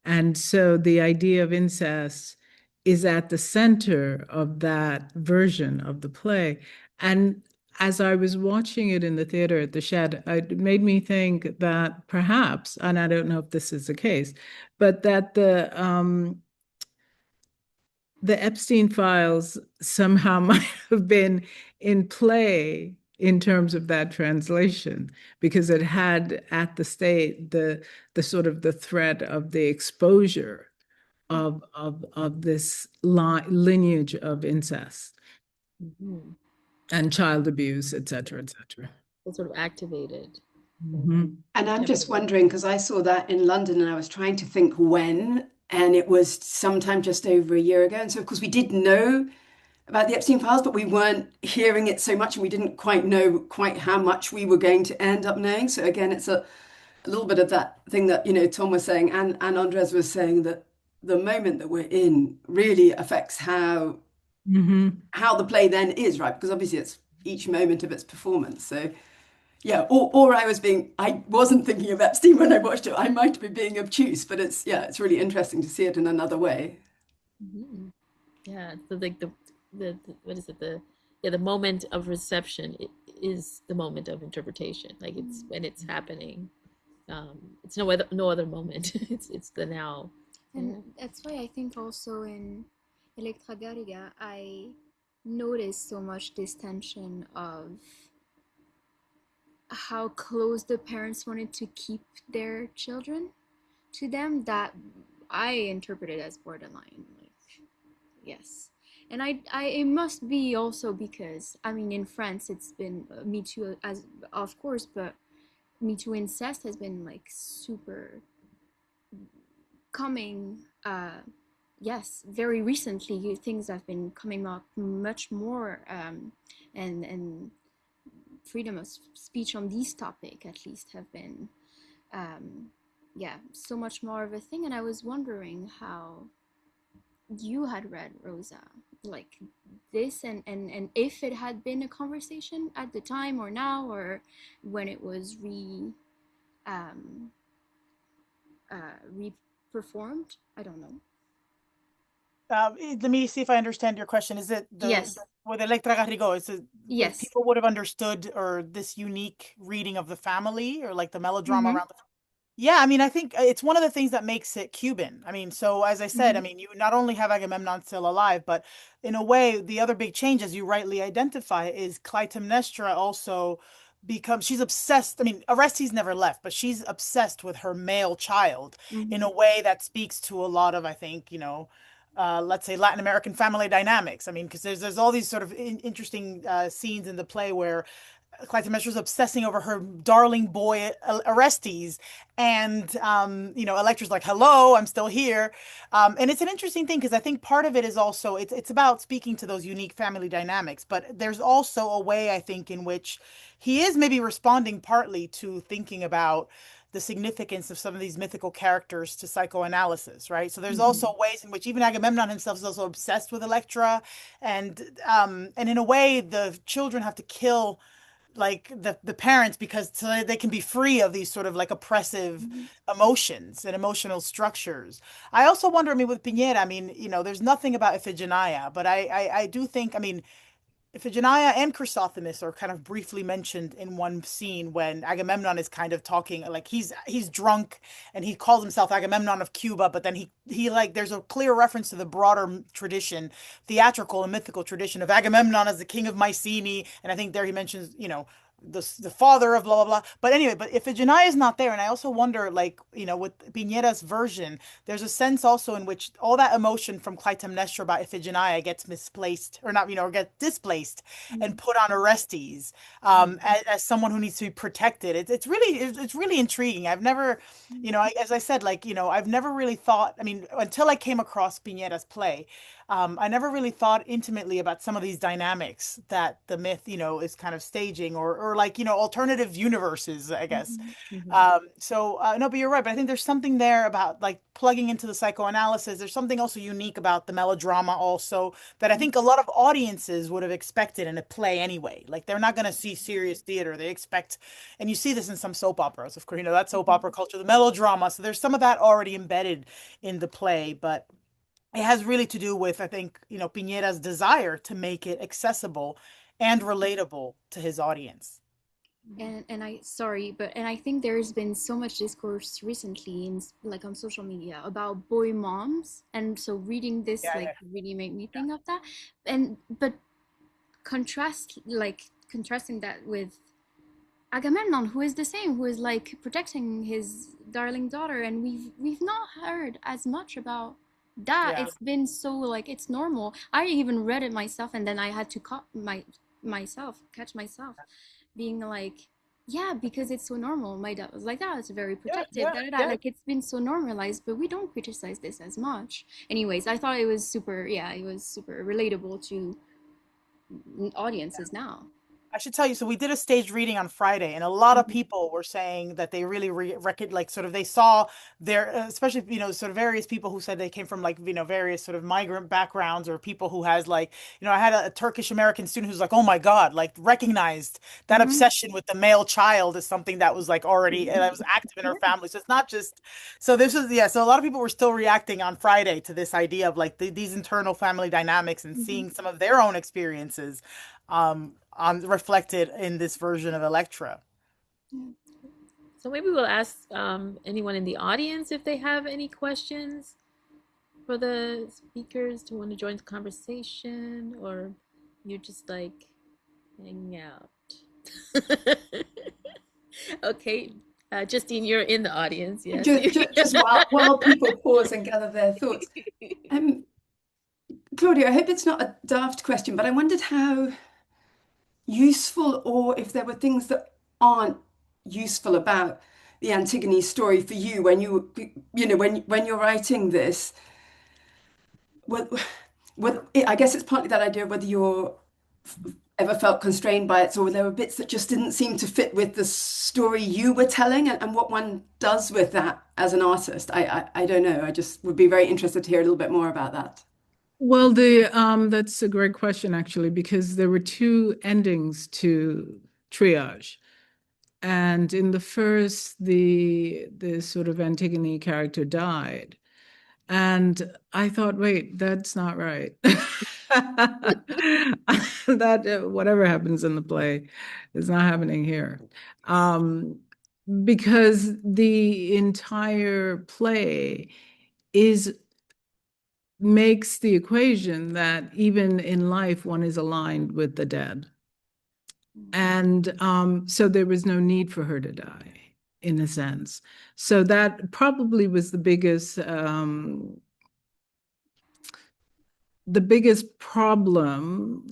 And so the idea of incest is at the center of that version of the play. And as I was watching it in the theater at the Shed, it made me think that perhaps, and I don't know if this is the case, but that the Epstein files somehow might have been in play in terms of that translation, because it had at the state the sort of the threat of the exposure of this lineage of incest and child abuse, et cetera, et cetera. It's sort of activated. Mhm. And I'm just wondering, because I saw that in London and I was trying to think when, and it was sometime just over a year ago. And so, of course, we did know about the Epstein files, but we weren't hearing it so much and we didn't quite know quite how much we were going to end up knowing. So again, it's a little bit of that thing that, Tom was saying and Andres was saying, that the moment that we're in really affects how the play then is, right? Because obviously it's each moment of its performance. So yeah, or I wasn't thinking of Epstein when I watched it. I might be being obtuse, but it's really interesting to see it in another way. Yeah, so like the what is it, the moment of reception is the moment of interpretation. Like it's when it's happening. It's no other moment. It's the now. And that's why I think also in Electra Garriga, I noticed so much this tension of how close the parents wanted to keep their children to them, that I interpreted as borderline. Like, yes. And it must be also because, I mean, in France, it's been Me Too, as of course, but Me Too incest has been like super coming, yes, very recently. Things have been coming up much more, and freedom of speech on these topic at least have been, yeah, so much more of a thing. And I was wondering how you had read Rosa, like this, and if it had been a conversation at the time or now, or when it was re-performed. I don't know. Let me see if I understand your question. Is it Yes. with Electra Garrigo? Is it Yes. people would have understood, or this unique reading of the family, or like the melodrama around the? Yeah, I mean, I think it's one of the things that makes it Cuban. I mean, so as I said, I mean, you not only have Agamemnon still alive, but in a way, the other big change, as you rightly identify, is Clytemnestra also becomes, she's obsessed. I mean, Orestes never left, but she's obsessed with her male child in a way that speaks to a lot of, I think, let's say Latin American family dynamics. I mean, because there's all these sort of interesting scenes in the play where Clytemnestra is obsessing over her darling boy Orestes, and Electra's like, "Hello, I'm still here," and it's an interesting thing because I think part of it is also it's about speaking to those unique family dynamics, but there's also a way I think in which he is maybe responding partly to thinking about the significance of some of these mythical characters to psychoanalysis, right? So there's also ways in which even Agamemnon himself is also obsessed with Electra, and in a way the children have to kill like the parents because so they can be free of these sort of like oppressive emotions and emotional structures. I also wonder, I mean, with Pineda, I mean, there's nothing about Iphigenia, but I do think, I mean, Iphigenia and Chrysothemis are kind of briefly mentioned in one scene when Agamemnon is kind of talking, like he's drunk and he calls himself Agamemnon of Cuba, but then he like there's a clear reference to the broader tradition, theatrical and mythical tradition of Agamemnon as the king of Mycenae, and I think there he mentions, the father of blah blah blah. But anyway, but Iphigenia is not there, and I also wonder, like, with Pineda's version, there's a sense also in which all that emotion from Clytemnestra about Iphigenia gets misplaced, or not, or gets displaced and put on Orestes, as someone who needs to be protected. It's really intriguing. I've never, as I said, like, I've never really thought. I mean, until I came across Pineda's play. I never really thought intimately about some of these dynamics that the myth, is kind of staging, or or like, you know, alternative universes, I guess. No, but you're right. But I think there's something there about like plugging into the psychoanalysis. There's something also unique about the melodrama also that I think a lot of audiences would have expected in a play anyway. Like they're not going to see serious theater. They expect, and you see this in some soap operas, of course, you know, that soap opera culture, the melodrama. So there's some of that already embedded in the play, but it has really to do with, I think, you know, Pineda's desire to make it accessible and relatable to his audience. And I sorry, but and I think there's been so much discourse recently in like on social media about boy moms, and so reading this Yeah, like really made me think of that. And but contrasting that with Agamemnon, who is the same, who is like protecting his darling daughter, and we've not heard as much about that. yeah, It's been so like it's normal. I even read it myself, and then I had to catch myself being like, yeah, because it's so normal. My dad was like, that, it's very yeah, protective, yeah, da, da, da. yeah. Like it's been so normalized, but we don't criticize this as much. Anyways, I thought it was super, yeah, it was super relatable to audiences now. I should tell you, so we did a staged reading on Friday, and a lot of people were saying that they really like sort of they saw their, especially, you know, sort of various people who said they came from like, you know, various sort of migrant backgrounds or people who has like, you know, I had a Turkish American student who's like, oh my God, like recognized that Mm-hmm. obsession with the male child as something that was like already, that was active in her Yeah. family. So it's not just, so this is, yeah, so a lot of people were still reacting on Friday to this idea of like these internal family dynamics and Mm-hmm. seeing some of their own experiences on reflected in this version of Electra. So maybe we'll ask anyone in the audience if they have any questions for the speakers to want to join the conversation, or you're just like hanging out. Okay, Justine, you're in the audience. Yes. Just while people pause and gather their thoughts. Claudia, I hope it's not a daft question, but I wondered how useful, or if there were things that aren't useful about the Antigone story for you when when you're writing this. Well, I guess it's partly that idea of whether you're ever felt constrained by it, or there were bits that just didn't seem to fit with the story you were telling, and what one does with that as an artist. I don't know. I just would be very interested to hear a little bit more about that. Well, that's a great question, actually, because there were two endings to Triage. And in the first, the sort of Antigone character died. And I thought, wait, that's not right. That whatever happens in the play is not happening here. Because the entire play makes the equation that even in life one is aligned with the dead. And so there was no need for her to die, in a sense. So that probably was the biggest problem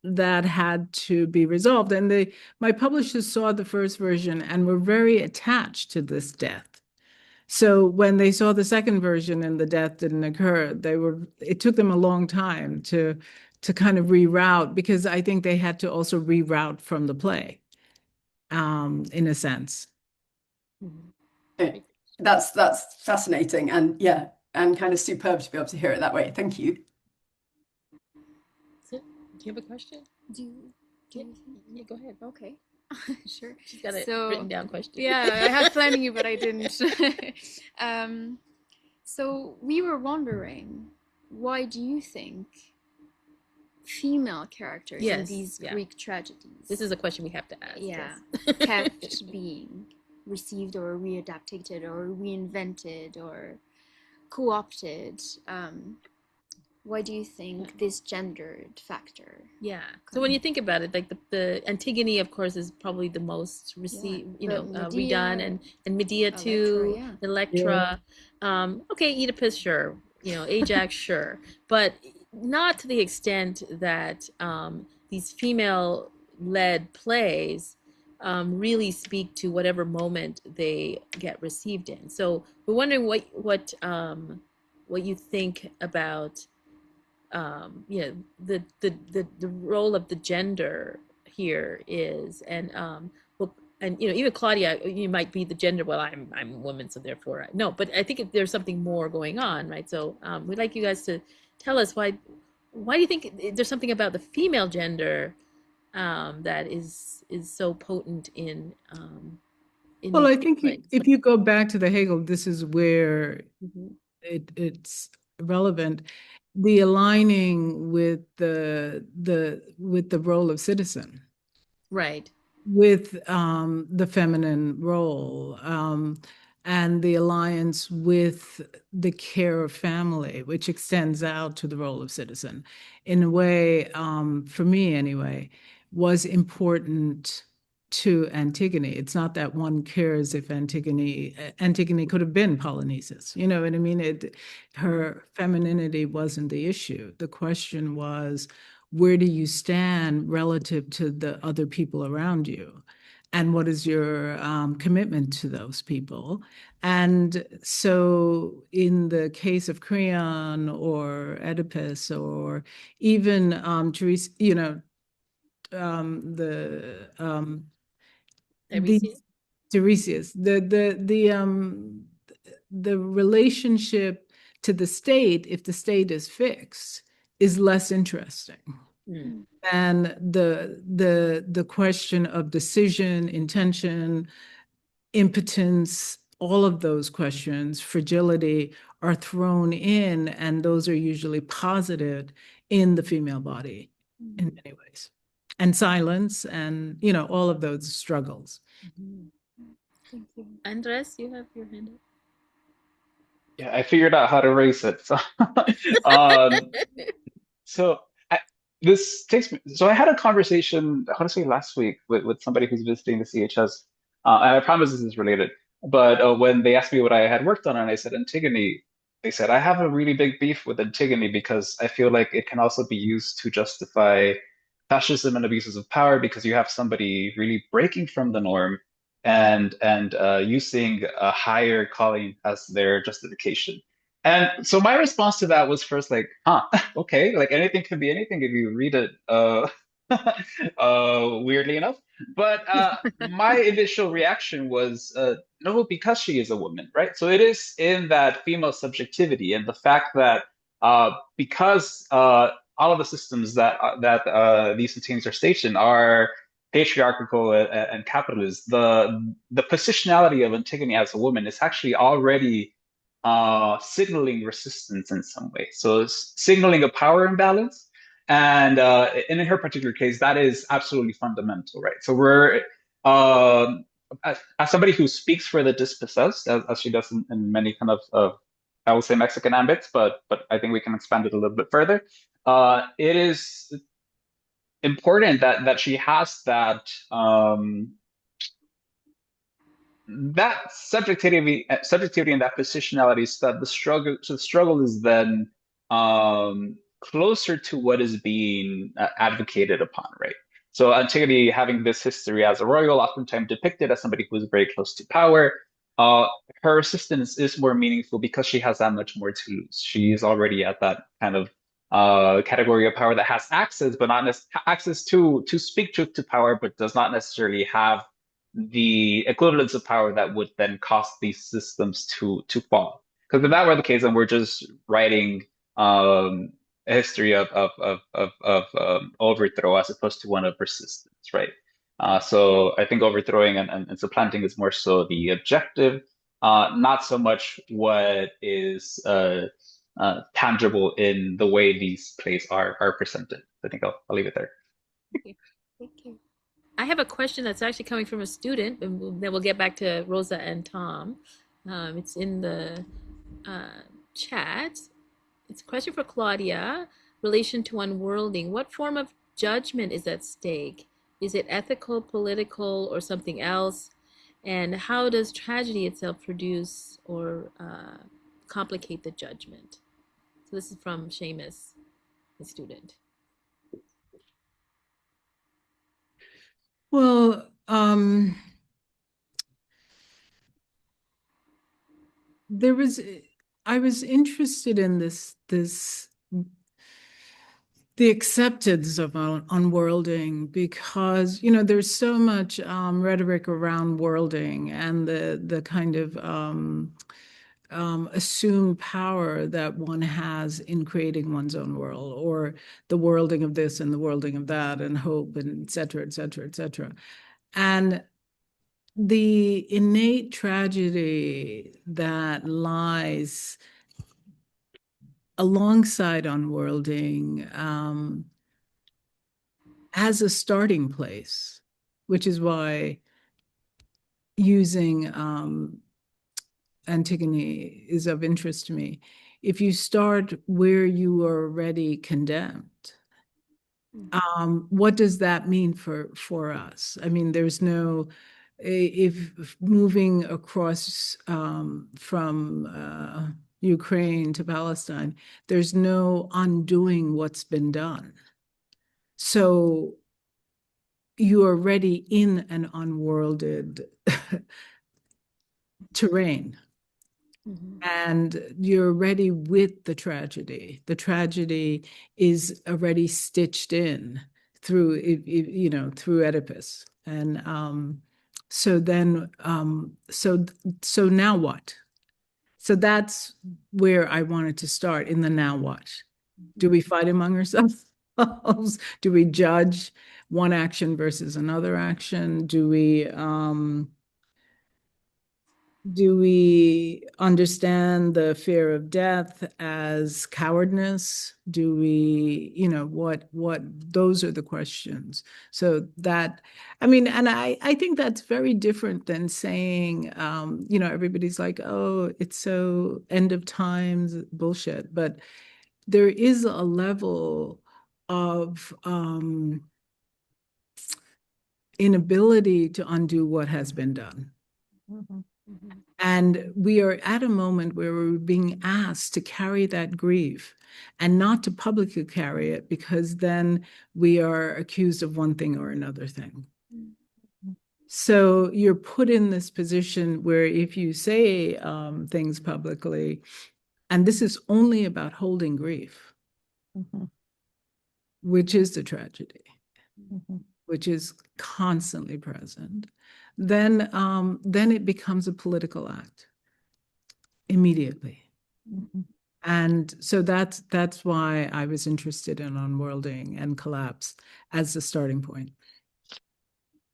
that had to be resolved. And my publishers saw the first version and were very attached to this death. So when they saw the second version and the death didn't occur, it took them a long time to kind of reroute, because I think they had to also reroute from the play, in a sense. That's fascinating, and yeah, and kind of superb to be able to hear it that way. Thank you. Do you have a question? Yeah, go ahead. Okay. Sure. She's got a written down question. Yeah, I had plenty, but I didn't. So we were wondering, why do you think female characters in these Greek tragedies, this is a question we have to ask, kept being received or readapted or reinvented or co-opted? Why do you think this gendered factor? Yeah. So when you think about it, like the Antigone, of course, is probably the most received, redone, and Medea too, Electra. Okay, Oedipus, sure. Ajax, sure, but not to the extent that these female-led plays really speak to whatever moment they get received in. So we're wondering what you think about the role of the gender here is, and well, and even Claudia, you might be the gender. Well, I'm a woman, so therefore no. But I think there's something more going on, right? So we'd like you guys to tell us why do you think there's something about the female gender that is so potent in Well, these I think plays? if you go back to the Hegel, this is where Mm-hmm. it's relevant. The aligning with the role of citizen, Right. with the feminine role, and the alliance with the care of family, which extends out to the role of citizen, in a way, for me anyway, was important to Antigone. It's not that one cares if Antigone could have been Polynices. You know what I mean? Her femininity wasn't the issue. The question was, where do you stand relative to the other people around you? And what is your commitment to those people? And so in the case of Creon or Oedipus, or even Therese, the Tiresias? Tiresias, the relationship to the state, if the state is fixed, is less interesting. Mm. And the question of decision, intention, impotence, all of those questions, fragility, are thrown in, and those are usually posited in the female body in many ways. And silence, and all of those struggles. Mm-hmm. Thank you. Andres, you have your hand Yeah, I figured out how to raise it. So, um, up. so I, this takes me. So I had a conversation, I want to say last week, with somebody who's visiting the CHS, and I promise this is related. But when they asked me what I had worked on, and I said Antigone, they said I have a really big beef with Antigone because I feel like it can also be used to justify fascism and abuses of power because you have somebody really breaking from the norm and using a higher calling as their justification. And so my response to that was first like, huh, okay, like anything can be anything if you read it weirdly enough. But my initial reaction was no, because she is a woman, right? So it is in that female subjectivity and the fact that because all of the systems that these things are stationed are patriarchal and capitalist, the positionality of Antigone as a woman is actually already signaling resistance in some way. So it's signaling a power imbalance. And in her particular case, that is absolutely fundamental, right? So we're, as somebody who speaks for the dispossessed, as she does in many kind of, I would say Mexican ambits, but I think we can expand it a little bit further. It is important that she has that subjectivity and that positionality, so that the struggle is then closer to what is being advocated upon, right? So Antigone having this history as a royal, oftentimes depicted as somebody who is very close to power, uh, her assistance is more meaningful because she has that much more to lose. She is already at that kind of category of power that has access, but not access to speak truth to power, but does not necessarily have the equivalence of power that would then cause these systems to fall. Because if that were the case, then we're just writing a history of overthrow as opposed to one of persistence, right? So I think overthrowing and supplanting is more so the objective, not so much what is tangible in the way these plays are presented. I think I'll leave it there. Thank you. I have a question that's actually coming from a student, and then we'll get back to Rosa and Tom. It's in the uh, chat. It's a question for Claudia. Relation to unworlding. What form of judgment is at stake? Is it ethical, political, or something else? And how does tragedy itself produce or complicate the judgment? So this is from Seamus, the student. Well, I was interested in this the acceptance of unworlding, because there's so much rhetoric around worlding and the kind of assumed power that one has in creating one's own world, or the worlding of this and the worlding of that, and hope, and et cetera, et cetera, et cetera. And the innate tragedy that lies alongside unworlding as a starting place, which is why using Antigone is of interest to me. If you start where you are already condemned, what does that mean for us? I mean, there's no, if moving across from Ukraine to Palestine, there's no undoing what's been done. So you are already in an unworlded terrain. And you're already with the tragedy. The tragedy is already stitched in through, through Oedipus. And so then, so now what? So that's where I wanted to start, in the now what. Do we fight among ourselves? Do we judge one action versus another action? Do we understand the fear of death as cowardness? Do we, what, those are the questions. So that, I mean, and I think that's very different than saying, everybody's like, oh, it's so end of times bullshit. But there is a level of inability to undo what has been done. And we are at a moment where we're being asked to carry that grief, and not to publicly carry it, because then we are accused of one thing or another thing. So you're put in this position where if you say things publicly, and this is only about holding grief, which is the tragedy, which is constantly present, then it becomes a political act immediately. And so that's why I was interested in unworlding and collapse as the starting point.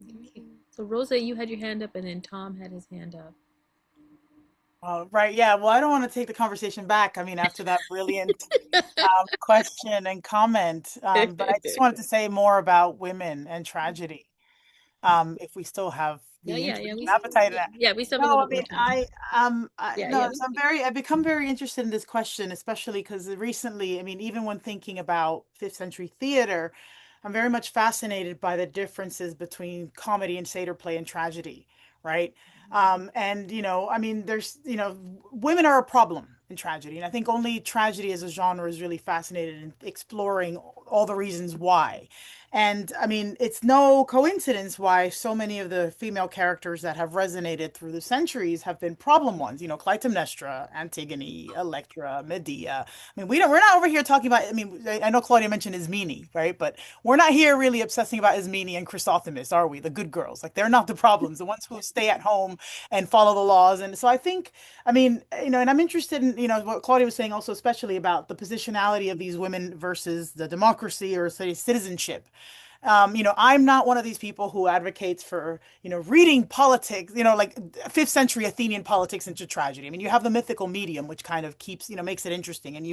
Okay. So Rosa, you had your hand up, and then Tom had his hand up. Right. Yeah. Well, I don't want to take the conversation back. I mean, after that brilliant question and comment, but I just wanted to say more about women and tragedy. If we still have the interest and appetite. We still have a No, little I bit more mean, time. so I've become very interested in this question, especially because recently, I mean, even when thinking about 5th century theater, I'm very much fascinated by the differences between comedy and satyr play and tragedy, right? And I mean, there's women are a problem in tragedy, and I think only tragedy as a genre is really fascinated in exploring all the reasons why. And I mean, it's no coincidence why so many of the female characters that have resonated through the centuries have been problem ones. Clytemnestra, Antigone, Electra, Medea. I mean, we're not over here talking about. I mean, I know Claudia mentioned Ismene, right? But we're not here really obsessing about Ismene and Chrysothemis, are we? The good girls, like they're not the problems. The ones who stay at home and follow the laws. And so I think, I mean, and I'm interested in what Claudia was saying also, especially about the positionality of these women versus the democracy or say citizenship. I'm not one of these people who advocates for, reading politics, like 5th century Athenian politics into tragedy. I mean, you have the mythical medium, which kind of keeps, makes it interesting. And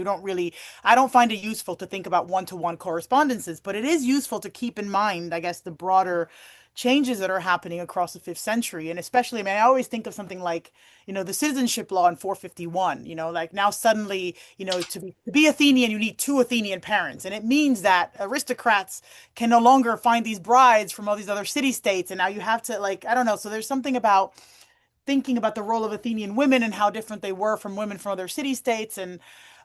I don't find it useful to think about one-to-one correspondences, but it is useful to keep in mind, I guess, the broader changes that are happening across the 5th century. And especially, I mean, I always think of something like, the citizenship law in 451, like now suddenly, to be Athenian, you need 2 Athenian parents. And it means that aristocrats can no longer find these brides from all these other city-states. And now you have to, I don't know. So there's something about thinking about the role of Athenian women and how different they were from women from other city-states.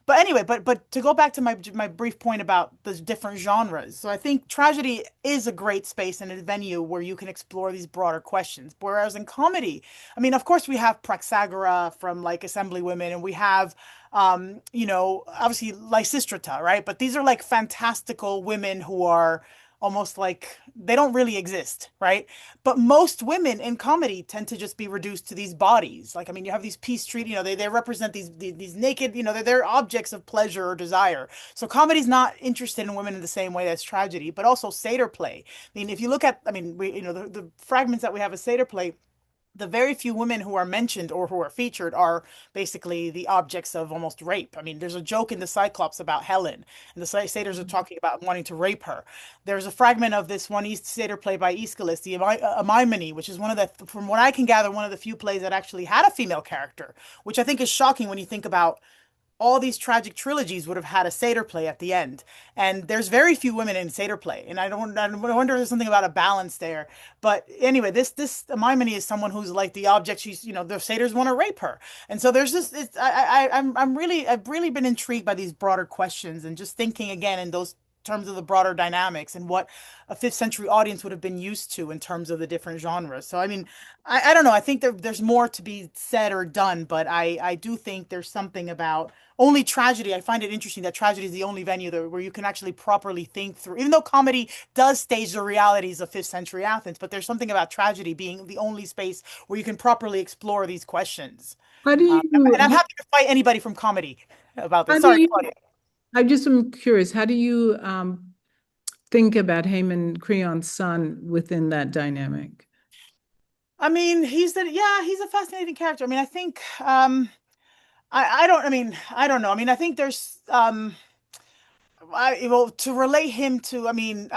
But anyway, but to go back to my brief point about the different genres. So I think tragedy is a great space and a venue where you can explore these broader questions. Whereas in comedy, I mean, of course we have Praxagora from like Assembly Women, and we have obviously Lysistrata, right? But these are like fantastical women who are almost like they don't really exist, right? But most women in comedy tend to just be reduced to these bodies. Like, I mean, you have these peace treaty, they represent these naked, they're objects of pleasure or desire. So comedy's not interested in women in the same way as tragedy, but also satyr play. I mean, if you look at, I mean, the fragments that we have of satyr play, the very few women who are mentioned or who are featured are basically the objects of almost rape. I mean, there's a joke in the Cyclops about Helen, and the satyrs are talking about wanting to rape her. There's a fragment of this one East satyr play by Aeschylus, the Amymone, which is one of the, from what I can gather, one of the few plays that actually had a female character, which I think is shocking when you think about all these tragic trilogies would have had a satyr play at the end. And there's very few women in satyr play. And I wonder if there's something about a balance there. But anyway, this Hermione is someone who's like the object. She's, the satyrs want to rape her. And so there's this, I've really been intrigued by these broader questions and just thinking again in those terms of the broader dynamics and what a fifth century audience would have been used to in terms of the different genres. So, I mean, I don't know. I think there's more to be said or done, but I do think there's something about only tragedy. I find it interesting that tragedy is the only venue where you can actually properly think through, even though comedy does stage the realities of fifth century Athens, but there's something about tragedy being the only space where you can properly explore these questions. How do you, And I'm happy to fight anybody from comedy about this. how do Sorry, you, Claudia. I just am curious, how do you think about Haman Creon's son within that dynamic? I mean, he's a fascinating character. I mean, I think I don't know. I mean, I think there's to relate him to, I mean,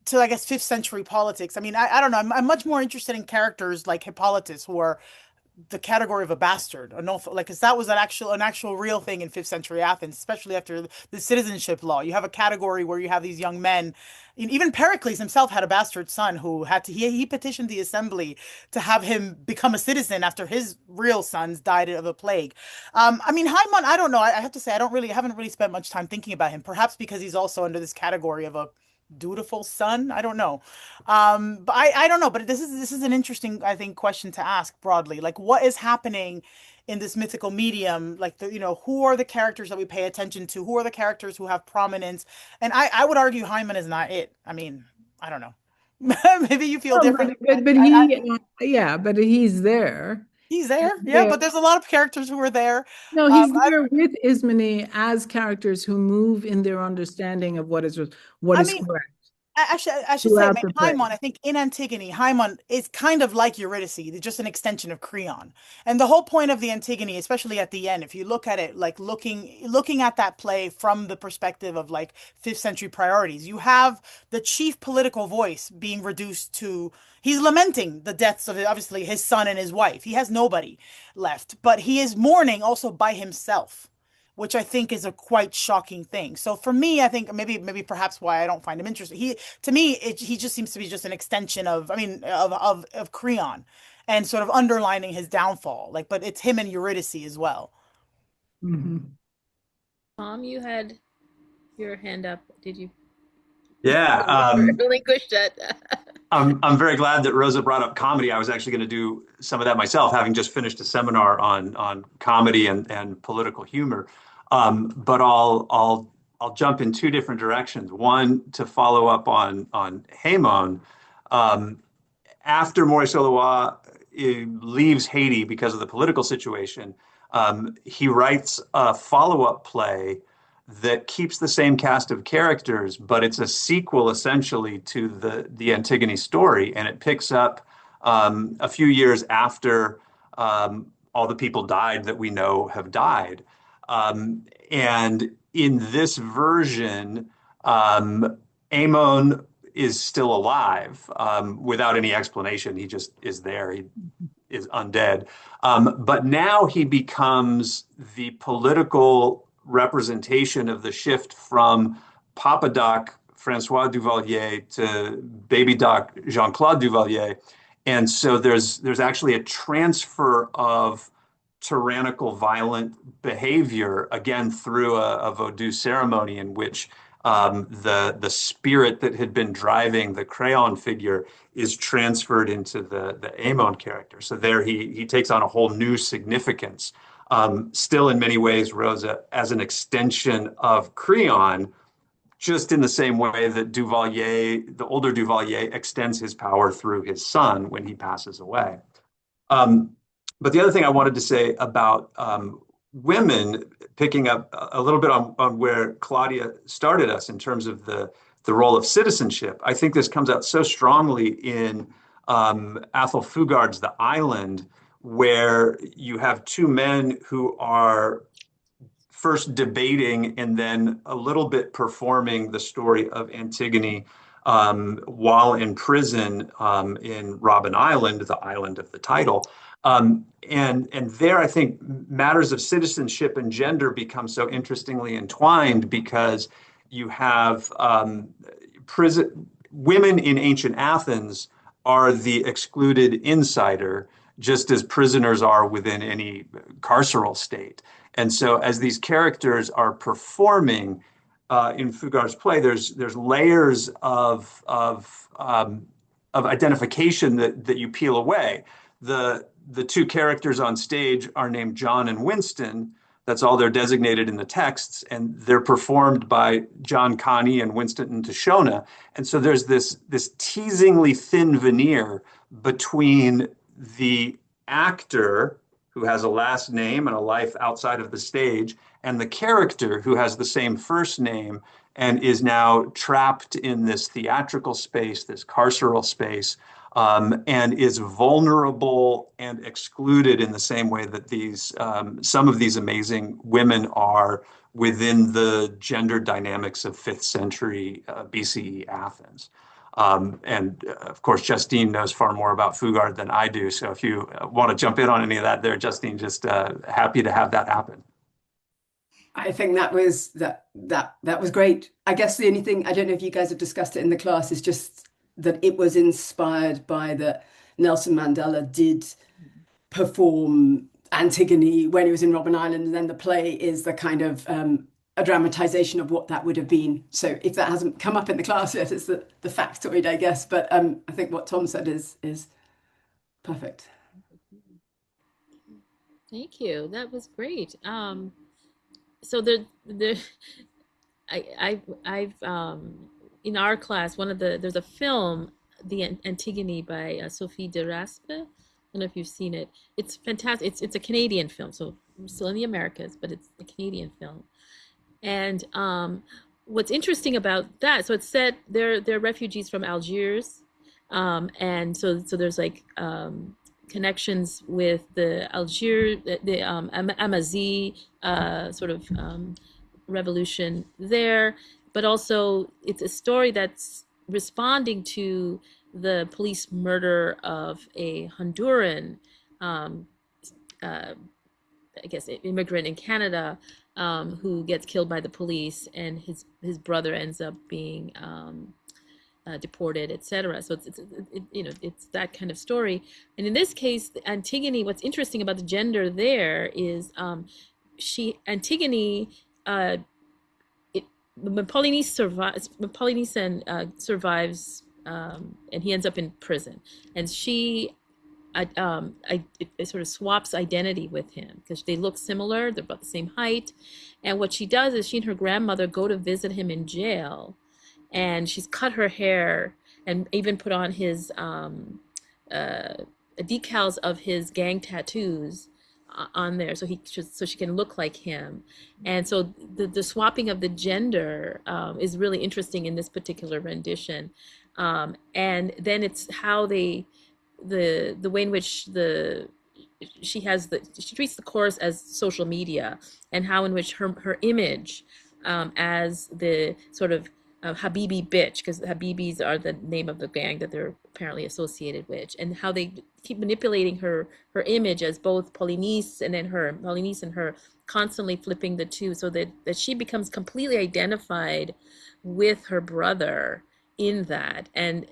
to, I guess, fifth century politics. I mean, I don't know. I'm much more interested in characters like Hippolytus, who are the category of a bastard, like, because that was an actual real thing in fifth century Athens, especially after the citizenship law. You have a category where you have these young men. Even Pericles himself had a bastard son who had to he petitioned the assembly to have him become a citizen after his real sons died of a plague. I mean, Haimon, I don't know. I have to say I haven't really spent much time thinking about him. Perhaps because he's also under this category of a dutiful son. I don't know. But I don't know. But this is an interesting, I think, question to ask broadly. Like, what is happening in this mythical medium? Like, who are the characters that we pay attention to? Who are the characters who have prominence? And I would argue Hyman is not it. I mean, I don't know. Maybe you feel different. But he's there. He's there. Yeah, but there's a lot of characters who are there. No, he's there with Ismene as characters who move in their understanding of what is correct. Actually, I should say, Haimon, I think in Antigone, Haimon is kind of like Eurydice, just an extension of Creon. And the whole point of the Antigone, especially at the end, if you look at it, like looking at that play from the perspective of like fifth century priorities, you have the chief political voice being reduced to, he's lamenting the deaths of obviously his son and his wife. He has nobody left, but he is mourning also by himself, which I think is a quite shocking thing. So for me, I think maybe perhaps why I don't find him interesting. He just seems to be just an extension of, I mean, of Creon, and sort of underlining his downfall. Like, but it's him and Eurydice as well. Mm-hmm. Tom, you had your hand up. Did you? Yeah. Relinquish that. I'm very glad that Rosa brought up comedy. I was actually going to do some of that myself, having just finished a seminar on comedy and political humor. But I'll jump in two different directions. One, to follow up on Haimon. After Morisseau-Louis leaves Haiti because of the political situation, he writes a follow-up play that keeps the same cast of characters, but it's a sequel essentially to the Antigone story, and it picks up a few years after all the people died that we know have died. And in this version, Aemon is still alive without any explanation. He just is there. He is undead. But now he becomes the political representation of the shift from Papa Doc Francois Duvalier to Baby Doc Jean-Claude Duvalier. And so there's actually a transfer of tyrannical, violent behavior, again, through a Vodou ceremony in which the spirit that had been driving the crayon figure is transferred into the Aemon character. So there he takes on a whole new significance. Still, in many ways, Rosa, as an extension of Creon, just in the same way that Duvalier, the older Duvalier, extends his power through his son when he passes away. But the other thing I wanted to say about women, picking up a little bit on where Claudia started us in terms of the role of citizenship, I think this comes out so strongly in Athol Fugard's The Island, where you have two men who are first debating and then a little bit performing the story of Antigone while in prison in Robben Island, the island of the title. And there, I think matters of citizenship and gender become so interestingly entwined because you have women in ancient Athens are the excluded insider, just as prisoners are within any carceral state. And so as these characters are performing in Fugard's play, there's layers of identification that you peel away. The two characters on stage are named John and Winston. That's all they're designated in the texts, and they're performed by John Connie and Winston Tashona. And so there's this teasingly thin veneer between the actor who has a last name and a life outside of the stage, and the character who has the same first name and is now trapped in this theatrical space, this carceral space, and is vulnerable and excluded in the same way that some of these amazing women are within the gender dynamics of 5th century BCE Athens. And of course, Justine knows far more about Fugard than I do. So if you want to jump in on any of that there, Justine, just happy to have that happen. I think that was great. I guess the only thing, I don't know if you guys have discussed it in the class, is just that it was inspired by that Nelson Mandela did perform Antigone when he was in Robben Island, and then the play is the kind of a dramatization of what that would have been. So if that hasn't come up in the class yet, it's the factoid, I guess. But I think what Tom said is perfect. Thank you. That was great. So I've in our class, there's a film, The Antigone by Sophie de Raspe. I don't know if you've seen it. It's fantastic. It's a Canadian film, so we're still in the Americas, but it's a Canadian film. And what's interesting about that, so it's said they're refugees from Algiers, and so there's like connections with the Amazie sort of revolution there, but also it's a story that's responding to the police murder of a Honduran, I guess, immigrant in Canada, who gets killed by the police, and his brother ends up being deported, etc. So it's that kind of story. And in this case, Antigone, what's interesting about the gender there is Antigone, when Polynice survives, and he ends up in prison, and she it sort of swaps identity with him because they look similar, they're about the same height. And what she does is she and her grandmother go to visit him in jail, and she's cut her hair and even put on his decals of his gang tattoos on there, so she can look like him. And so the swapping of the gender is really interesting in this particular rendition. And then it's how the way in which she treats the chorus as social media, and how in which her image as the sort of Habibi bitch, because Habibis are the name of the gang that they're apparently associated with, and how they keep manipulating her image as both Polynice and her constantly flipping the two, so that she becomes completely identified with her brother in that, and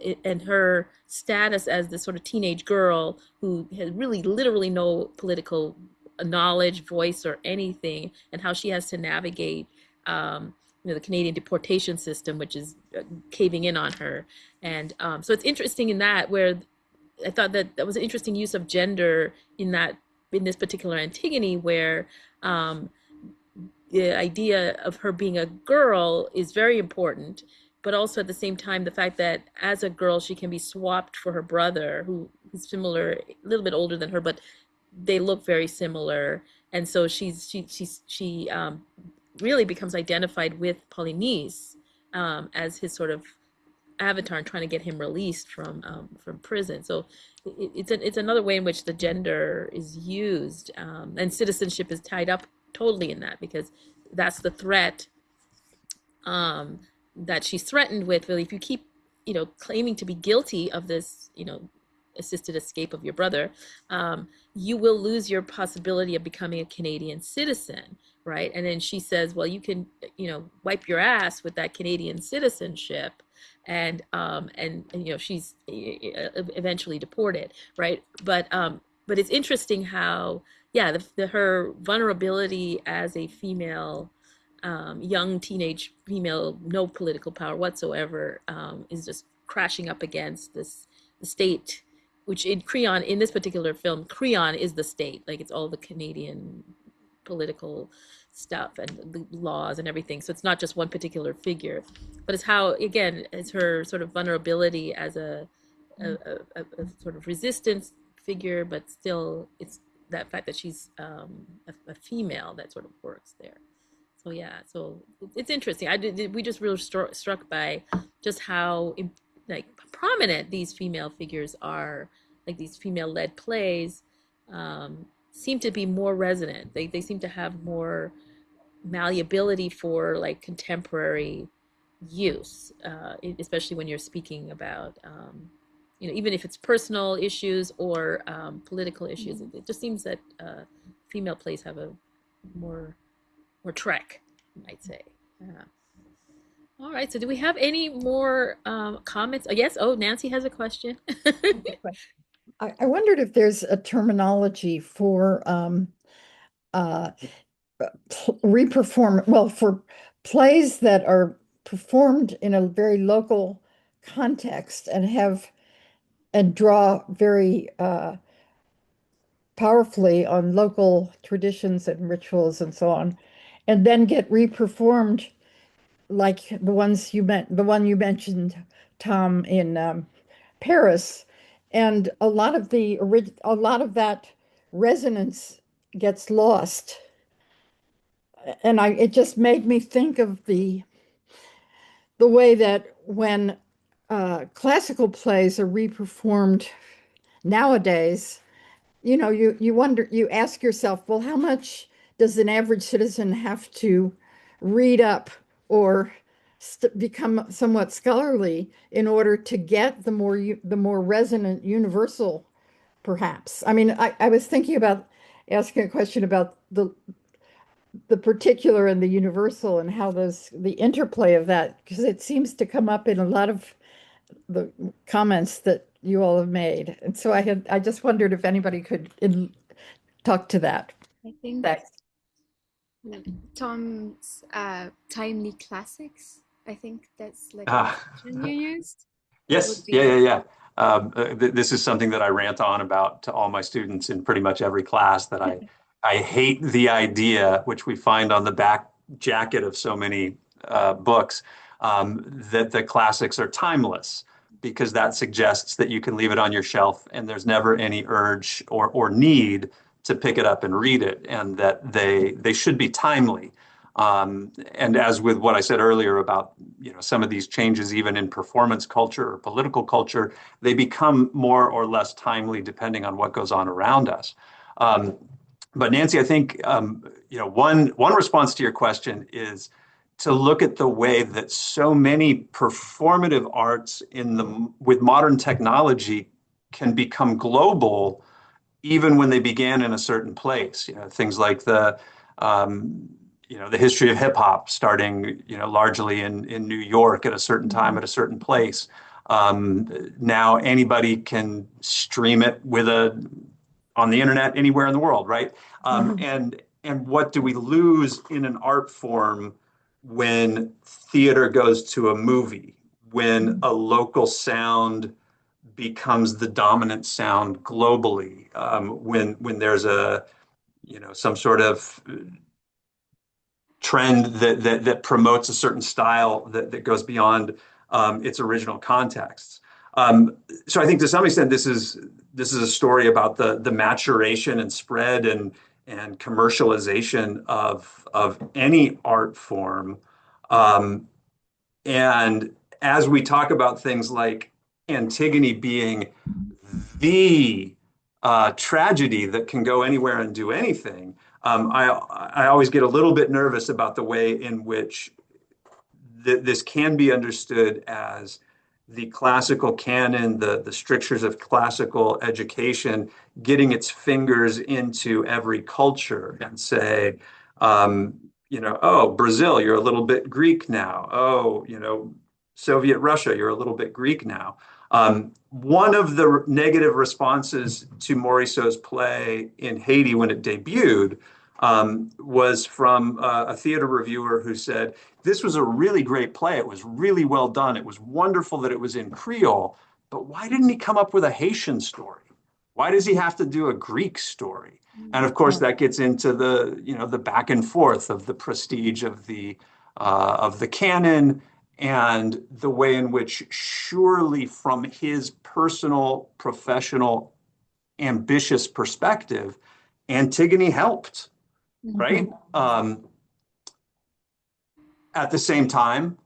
her status as this sort of teenage girl who has really literally no political knowledge, voice, or anything, and how she has to navigate the Canadian deportation system, which is caving in on her. And so it's interesting in that, where I thought that was an interesting use of gender in this particular Antigone, where the idea of her being a girl is very important, but also at the same time, the fact that as a girl, she can be swapped for her brother, who's similar, a little bit older than her, but they look very similar. And so she really becomes identified with Polynice as his sort of avatar, and trying to get him released from prison. So it's another way in which the gender is used, and citizenship is tied up totally in that, because that's the threat that she's threatened with. Really, if you keep claiming to be guilty of this assisted escape of your brother, you will lose your possibility of becoming a Canadian citizen, right? And then she says, well, you can wipe your ass with that Canadian citizenship, and she's eventually deported, right? But it's interesting how her vulnerability as a female, young teenage female, no political power whatsoever, is just crashing up against the state, which in Creon, in this particular film, Creon is the state. Like, it's all the Canadian political stuff and the laws and everything. So it's not just one particular figure, but it's how, again, it's her sort of vulnerability as a sort of resistance figure, but still it's that fact that she's a female that sort of works there. So yeah, so it's interesting. We just really struck by just how prominent these female figures are. Like, these female-led plays seem to be more resonant. They seem to have more malleability for contemporary use, especially when you're speaking about even if it's personal issues or political issues. It just seems that female plays have a more trek, you might say. Yeah. All right, so do we have any more comments? Oh, yes. Oh, Nancy has a question. I wondered if there's a terminology for for plays that are performed in a very local context and draw very powerfully on local traditions and rituals and so on, and then get reperformed, like the one you mentioned, Tom, in Paris. And a lot of that resonance gets lost. And it just made me think of the way that when classical plays are reperformed nowadays, you ask yourself, well, how much does an average citizen have to read up or become somewhat scholarly in order to get the more resonant universal, perhaps? I mean, I was thinking about asking a question about the particular and the universal, and how the interplay of that, because it seems to come up in a lot of the comments that you all have made. And so I just wondered if anybody could talk to that. I think Thanks. Tom's timely classics, I think that's the question you used. Yes, yeah. This is something that I rant on about to all my students in pretty much every class, that I hate the idea, which we find on the back jacket of so many books, that the classics are timeless, because that suggests that you can leave it on your shelf and there's never any urge or need to pick it up and read it, and that they should be timely. And as with what I said earlier about some of these changes, even in performance culture or political culture, they become more or less timely depending on what goes on around us. But Nancy, I think one response to your question is to look at the way that so many performative arts with modern technology can become global, even when they began in a certain place. Things like the history of hip hop starting, largely in New York at a certain time at a certain place. Now anybody can stream it with a on the internet anywhere in the world, right? And what do we lose in an art form when theater goes to a movie, when a local sound becomes the dominant sound globally, when there's a some sort of trend that promotes a certain style that goes beyond its original contexts. So I think to some extent this is a story about the maturation and spread and commercialization of any art form. And as we talk about things like Antigone being the tragedy that can go anywhere and do anything, I always get a little bit nervous about the way in which this can be understood as the classical canon, the strictures of classical education, getting its fingers into every culture and say, oh, Brazil, you're a little bit Greek now. Oh, Soviet Russia, you're a little bit Greek now. One of the negative responses to Morisseau's play in Haiti when it debuted was from a theater reviewer who said, this was a really great play. It was really well done. It was wonderful that it was in Creole, but why didn't he come up with a Haitian story? Why does he have to do a Greek story? And of course, that gets into the back and forth of the prestige of the canon and the way in which surely from his personal, professional, ambitious perspective, Antigone helped, right? At the same time,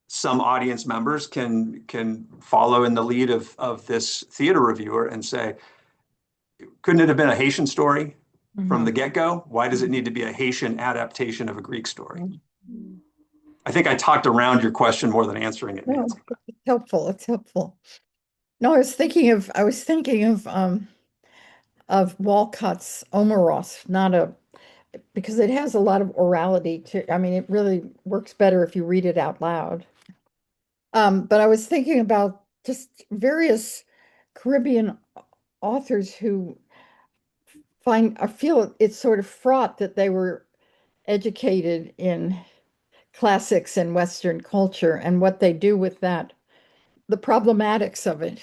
some audience members can follow in the lead of this theater reviewer and say, couldn't it have been a Haitian story from the get-go? Why does it need to be a Haitian adaptation of a Greek story? I think I talked around your question more than answering it, No, Nancy. it's helpful. It's helpful. No, I was thinking of Walcott's Omeros, because it has a lot of orality to, I mean, it really works better if you read it out loud. But I was thinking about just various Caribbean authors who I feel it's sort of fraught that they were educated in classics and Western culture and what they do with that, the problematics of it.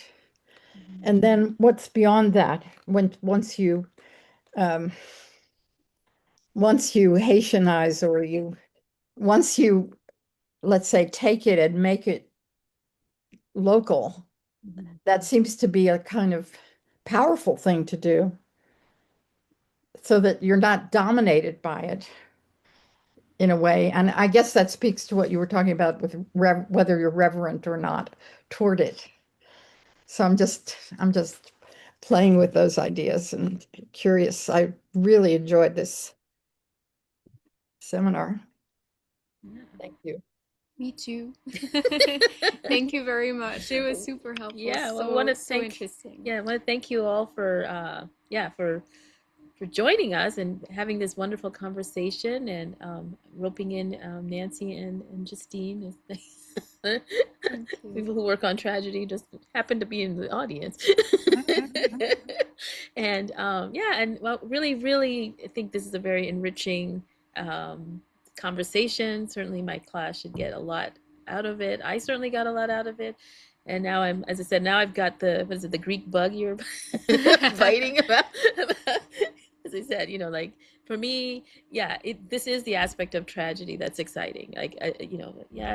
And then what's beyond that once you Haitianize or once you, let's say, take it and make it local, that seems to be a kind of powerful thing to do so that you're not dominated by it in a way. And I guess that speaks to what you were talking about with whether you're reverent or not toward it. So I'm just playing with those ideas and curious. I really enjoyed this seminar. Thank you. Me too. Thank you very much. It was super helpful. Yeah, well, I so, want to so thank interesting. Yeah, I want to thank you all for joining us and having this wonderful conversation and roping in Nancy and Justine as people who work on tragedy just happen to be in the audience. And and well, really, really, I think this is a very enriching conversation. Certainly, my class should get a lot out of it. I certainly got a lot out of it. And now as I said, now I've got the Greek bug you're fighting about. As I said, like for me, this is the aspect of tragedy that's exciting. Like,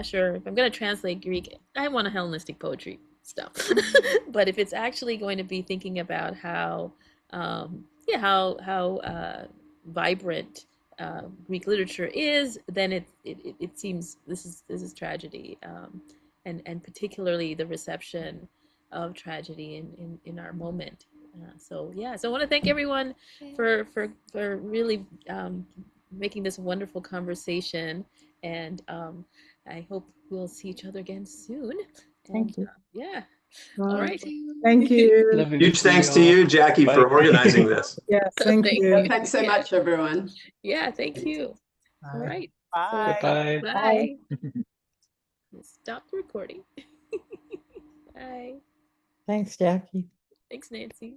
sure, if I'm going to translate Greek, I want a Hellenistic poetry stuff. But if it's actually going to be thinking about how vibrant Greek literature is, then it seems this is tragedy, and particularly the reception of tragedy in our moment. So I want to thank everyone for really making this wonderful conversation, and I hope we'll see each other again soon. Thank you. All right. Thank you. Huge thanks to you, Jackie, for organizing this. Yes, thank you. Thanks so much, everyone. Yeah, thank you. All right. Bye. Bye. Bye. Stop the recording. Bye. Thanks, Jackie. Thanks, Nancy.